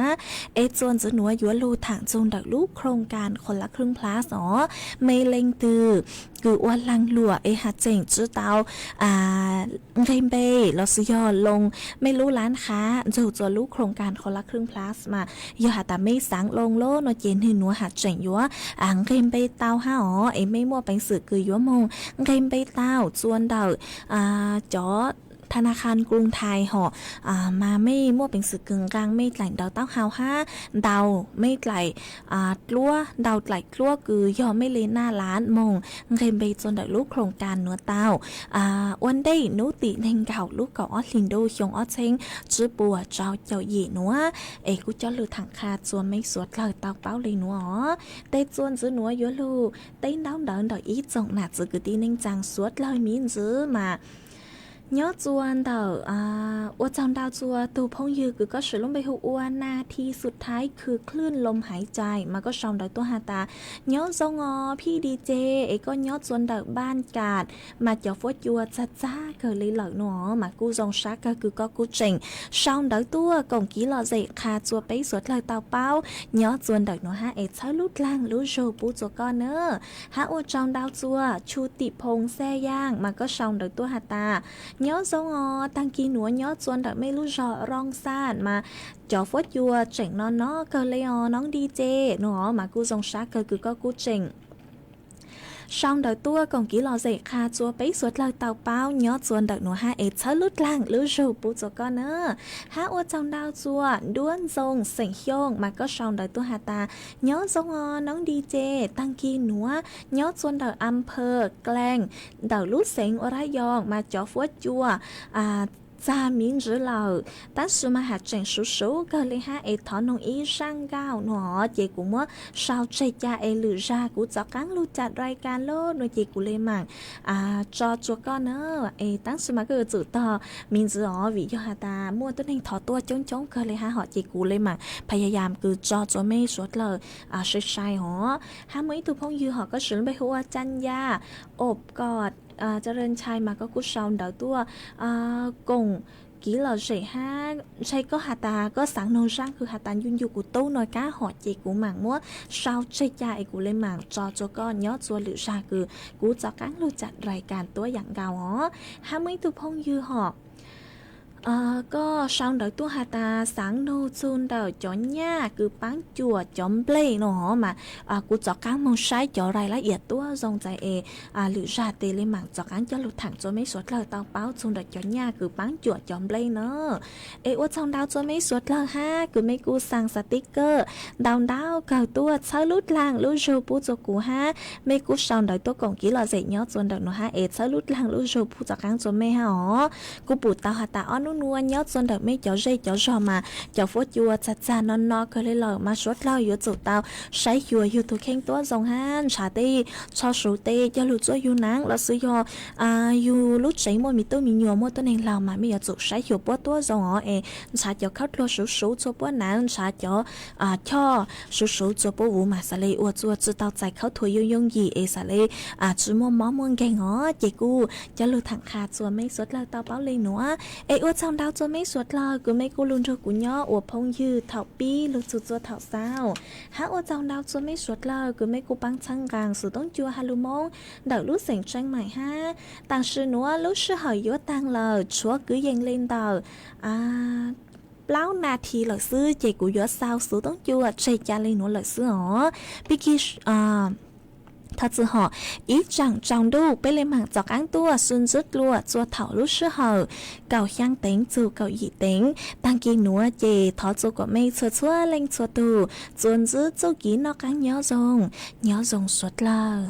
จวนจะหนัวยัวลูถังจงดักลูกโครงการคนละครึ่งพลาสไม่เล็งตือคืออ้วนลังหลัวหัดเจ๋งจื้อเตาเรมเบย์เราซื้อยอลงไม่รู้ร้านค้าจู่ตัวลูกโครงการคนละครึ่งพลาสมายอหาแต่ไม่สังลงโลนเจนหืนหนัวหัดเจ๋งยัวเรมเบย์เตาไม่มั่วเป็นสื่อคือยัวมงเรมเบย์เตาจวนเดาจอธนาคารกรุงไทยมาไม่มั่วเป็นสื่อกึ่งกลางไม่ไหลเดาเต้าเฮาเดาไม่ไหลกลัวเดาไหลกลัวคือยอไม่เลยหน้าร้านมงเรมเบย์จนได้ลูกโครงการเนื้อเต้าวันได้นุติเน่งเก่าลูกเก่าออสลินโดชงออสเชงจื้อปัวเจ้าหยีนัวกูเจ้าลือถังคาจวนไม่สวดเลยเต้าเป้าเลยนัวได้จวนจื้อนัวยัวลูได้เดาเดินดอกอีจงหนาจื้อคือตีเน่งจังสวดเลยมีจื้อมาnhớ chuan đào ว่าจำดาวจัวตูพงยือก็สืบลงไปหัวนาทีสุดท้ายคือคลื่นลมหายใจมาก็ชมดาวตัวหาตาย้อนซงพี่ดีเจก็ย้อนจวนดาวบ้านกาดมาเจ้าฟดยัวจ้าเกิดเลยเหล่าหนอมากูจงชักก็คือก็กูเจ๋งชมดาวตัวกงกี้หล่อเจคาจัวไปสวดเลยเตาเป้าย้อนจวนดาวหนอเช้าลุดล่างลุโชปูจัวก้อนเนอว่าจำดาวจัวชูติพงแซ่ย่างมาก็ชมดาวตัวหาตาย้อนซงตั้งกีหนัวย้อนจวนแต่ไม่รู้จอร้องซ่านมาจอฟดยัวเจ๋งนอนเกิดเลยน้องดีเจหนอมากูจงชักเกิดคือก็กูเจ๋งช่องđợi tua còn kỹ lò dậy kha chúa bấy suốt lời tàu bao nhớ chuồn đợi nụ ha chớ lút lang lú rù bù cho con nữa ô trong đau chúa đuôn dông sảnh hiông mà cóช่องđợi tua hà ta nhớ dông nóng đi chê tăng kỳ núa nhớ chuồn đợi âm phơ glang đợi lút sảnh ở ra yong mà chó phốt chua gia miếng rửa lờ ta sư mà hạt trành số cơ lấy thọ nông ý sang gạo nọ chị cũng mất sao chạy cha lử ra cũng cho cắn lưu chặt rай can lô rồi chị cũng lên mạng cho chúa con nữa ta sư mà cứ tự tờ miếng rửa vì cho hà ta mua tới nên thọ tua chống cơ lấy họ chị cũng lên mạngพยายามคือcho mấy suốt lời sai họ mấy tụ phong dư họ có sự bây hoa chăn da ộp cọtเจริญชัยมาก็กุศลเดาตัวกงกี่เหล่าใช่ใช่ก็หาตาก็สังโนร่างคือหาตายุ่นอยู่กูตู้น้อยก้าหอดจีกูหมั่งมัวชาวใช่ใจกูเลยหมั่งจอก้อนย้อจัวหรือชาคือกูจะกั้งรู้จัดรายการตัวอย่างเก่าไม่ตุพงยือหอกก็ช่างđợi tua hà ta sáng nô chun đợi chó nha cứ bán chùa chóm play nó mà cú chó cán mông sai chó rai lá yết tua dòng dài lựa ra tê lên mạng chó cán cho lụt thẳng cho mấy suất lời tao báo chun đợi chó nha cứ bán chùa chóm play nó ô trong đào cho mấy suất lời ha cứ mấy cú sang sticker đào cào tua chơi lút làng lút rô pu cho cú ha mấy cú sang đợi tua còn kỹ là dạy nhớ chun đợi nó ha chơi lút làng lút rô pu chó cán cho mấy ha cú bù tao hà taนัวย้อนจนเด็กไม่เจาะใจเจาะจอมาเจ้าฟดยัวจ้านอนเคยเลยหล่อมาสวดเล่าอยู่จุดเตาใช้ยัวอยู่ตัวเข่งตัวทรงฮันชาตีชอสูตีจะหลุดตัวอยู่นังแล้วซื้อยอยู่ลุดใจมัวมีตัวมียัวมัวตัวเองเรามาไม่อยากจุดใช้อยู่ปัวตัวทรงชาเจ้าเข้าตัวสูตัวปัวนังชาเจ้าช่อสูตัวปัวหูมาสเลอวดจัวจุดเตาใจเข้าถวยยงยีสเลจุดมัวม้อมัวแกงเจกูจะหลุดถังขาจัวไม่สวดเล่าเตาเป้าเลยหนัวว่า chồng đau cho mấy suốt lời cứ mấy cô luôn cho của nhỏ ủa phong dư thảo pi lúc sụt cho thảo sao há ủa chồng đau cho mấy suốt lời cứ mấy cô băng chăng gàng sự tốn chua halu mong đợi lúc sành tranh mày ha tăng sư nữa lúc sư hỏi yếu tăng lời chúa cứ dành lên tờ lão na thì lời sư chị của yếu sao sự tốn chua chạy cha lên nữa lời sư hả Piki thật sự họ ý chẳng trong đu bên lên mạng dọc án tua xuân rứt lùa chua thảo lúc sư hờ cầu香tính dù cầu dị tính tăng kỳ núa chê thọ chua của mây chua chua lên chua tù chuồn rứt chua ký nó cắn nhó rồng suốt lờ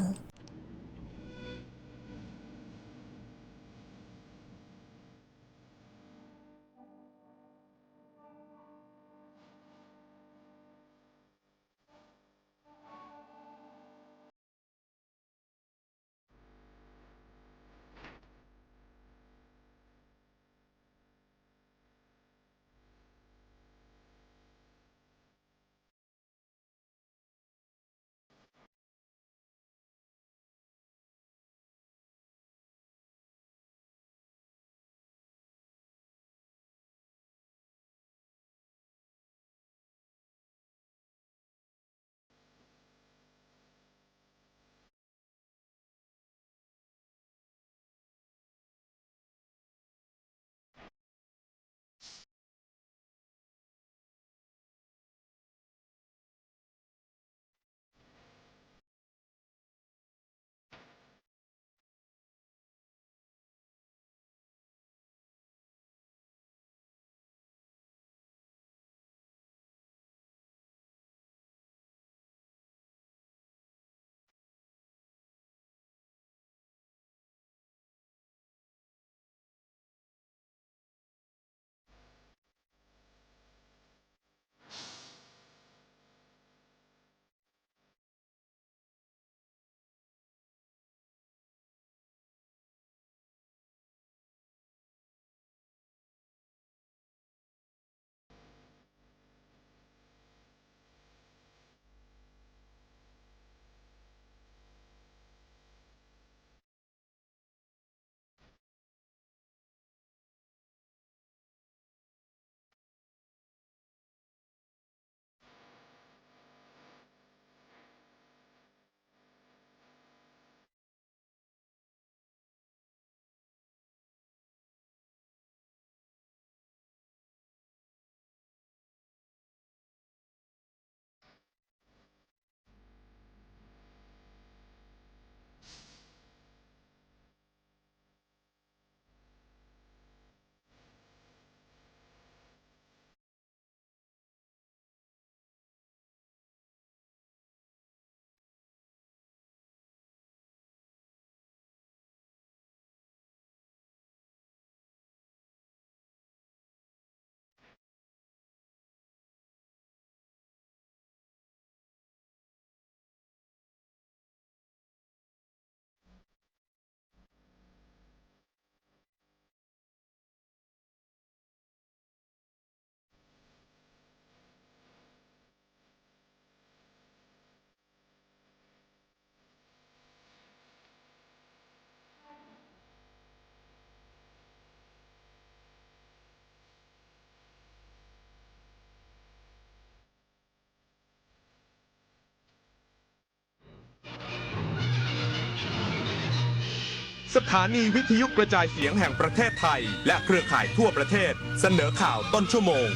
สถานีวิทยุกระจายเสียงแห่งประเทศไทยและเครือข่ายทั่วประเทศเสนอข่าวต้นชั่วโมง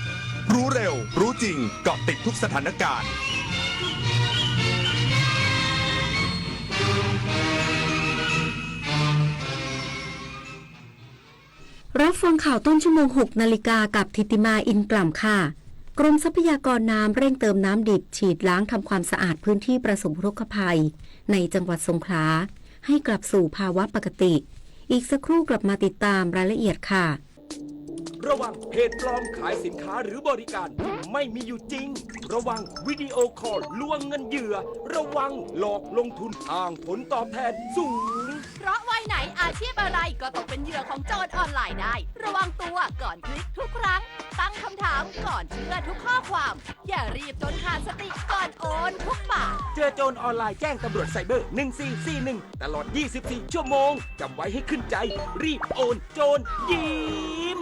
รู้เร็วรู้จริงเกาะติดทุกสถานการณ์รับฟังข่าวต้นชั่วโมง 6 นาฬิกากับธิติมาอินกล่ำค่ะกรมทรัพยากรน้ำเร่งเติมน้ำดิบฉีดล้างทำความสะอาดพื้นที่ประสบอุทกภัยในจังหวัดสงขลาให้กลับสู่ภาวะปกติอีกสักครู่กลับมาติดตามรายละเอียดค่ะ ระวังเพจปลอมขายสินค้าหรือบริการที่ไม่มีอยู่จริงระวังวิดีโอคอลลวงเงินเหยื่อระวังหลอกลงทุนอ้างผลตอบแทนสูงเพราะวัยไหนอาชีพอะไรก็ตกเป็นเหยื่อของโจรออนไลน์ได้ระวังตัวก่อนคลิกทุกครั้งตั้งคำถามก่อนเชื่อทุกข้อความอย่ารีบจนขาดสติก่อนโอนทุกบาทเจอโจรออนไลน์แจ้งตำรวจไซเบอร์1441ตลอด24ชั่วโมงจำไว้ให้ขึ้นใจรีบโอนโจรยิ้ม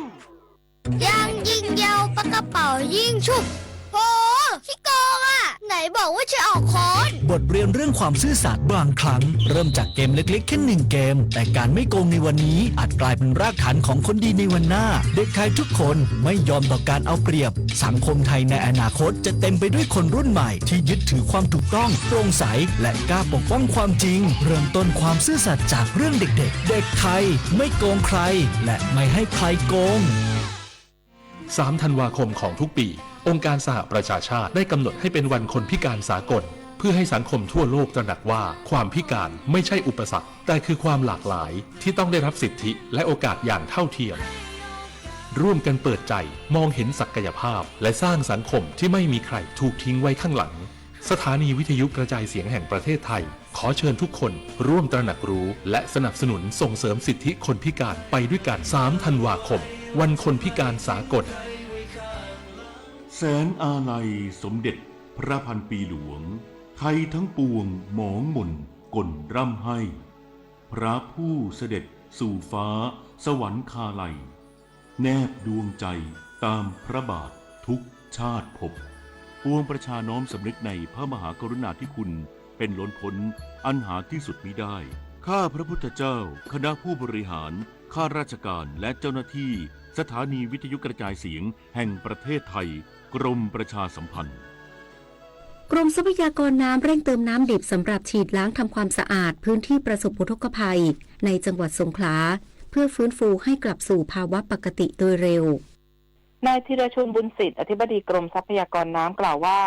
กระเป๋ายิ่งฉุบโหขี้โกงอ่ะไหนบอกว่าจะออกค้อนบทเรียนเรื่องความซื่อสัตย์บางครั้งเริ่มจากเกมเล็กๆแค่1เกมแต่การไม่โกงในวันนี้อาจกลายเป็นรากฐานของคนดีในวันหน้าเด็กไทยทุกคนไม่ยอมต่อการเอาเปรียบสังคมไทยในอนาคตจะเต็มไปด้วยคนรุ่นใหม่ที่ยึดถือความถูกต้องโปร่งใสและกล้าปกป้องความจริงเริ่มต้นความซื่อสัตย์จากเรื่องเด็กๆเด็กไทยไม่โกงใครและไม่ให้ใครโกง3 ธันวาคมของทุกปีองค์การสหประชาชาติได้กำหนดให้เป็นวันคนพิการสากลเพื่อให้สังคมทั่วโลกตระหนักว่าความพิการไม่ใช่อุปสรรคแต่คือความหลากหลายที่ต้องได้รับสิทธิและโอกาสอย่างเท่าเทียมร่วมกันเปิดใจมองเห็นศักยภาพและสร้างสังคมที่ไม่มีใครถูกทิ้งไว้ข้างหลังสถานีวิทยุกระจายเสียงแห่งประเทศไทยขอเชิญทุกคนร่วมตระหนักรู้และสนับสนุนส่งเสริมสิทธิคนพิการไปด้วยกัน3 ธันวาคมวันคนพิการสากลแสนอาลัยสมเด็จพระพันปีหลวงไทยทั้งปวงหมองหม่นก่นร่ำให้พระผู้เสด็จสู่ฟ้าสวรรคาลัยแนบดวงใจตามพระบาททุกชาติภพปวงประชาน้อมสำนึกในพระมหากรุณาธิคุณเป็นล้นพ้นอันหาที่สุดมิได้ข้าพระพุทธเจ้าคณะผู้บริหารข้าราชการและเจ้าหน้าที่สถานีวิทยุกระจายเสียงแห่งประเทศไทยกรมประชาสัมพันธ์กรมทรัพยากรน้ำเร่งเติมน้ำดิบสำหรับฉีดล้างทำความสะอาดพื้นที่ประสบอุทกภัยในจังหวัดสงขลาเพื่อฟื้นฟูให้กลับสู่ภาวะปกติโดยเร็วนายธีรชลบุญสิทธิ์อธิบดีกรมทรัพยากรน้ำกล่าวว่า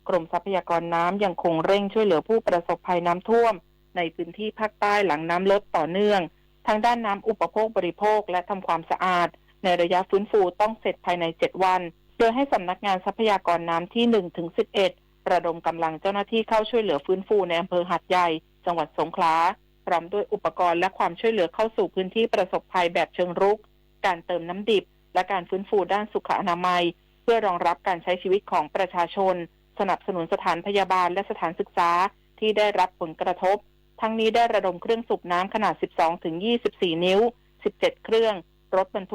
กรมทรัพยากรน้ำยังคงเร่งช่วยเหลือผู้ประสบภัยน้ำท่วมในพื้นที่ภาคใต้หลังน้ำลดต่อเนื่องทั้งด้านน้ำอุปโภคบริโภคและทำความสะอาดในระยะฟื้นฟูต้องเสร็จภายใน7 วันโดยให้สำนักงานทรัพยากรน้ำที่ 1-11 ระดมกำลังเจ้าหน้าที่เข้าช่วยเหลือฟื้นฟูในอำเภอหาดใหญ่จังหวัดสงขลาพร้อมด้วยอุปกรณ์และความช่วยเหลือเข้าสู่พื้นที่ประสบภัยแบบเชิงรุกการเติมน้ำดิบและการฟื้นฟูด้านสุขอนามัยเพื่อรองรับการใช้ชีวิตของประชาชนสนับสนุนสถานพยาบาลและสถานศึกษาที่ได้รับผลกระทบทั้งนี้ได้ระดมเครื่องสูบน้ำขนาด 12-24 นิ้ว 17 เครื่องรถบรรทุก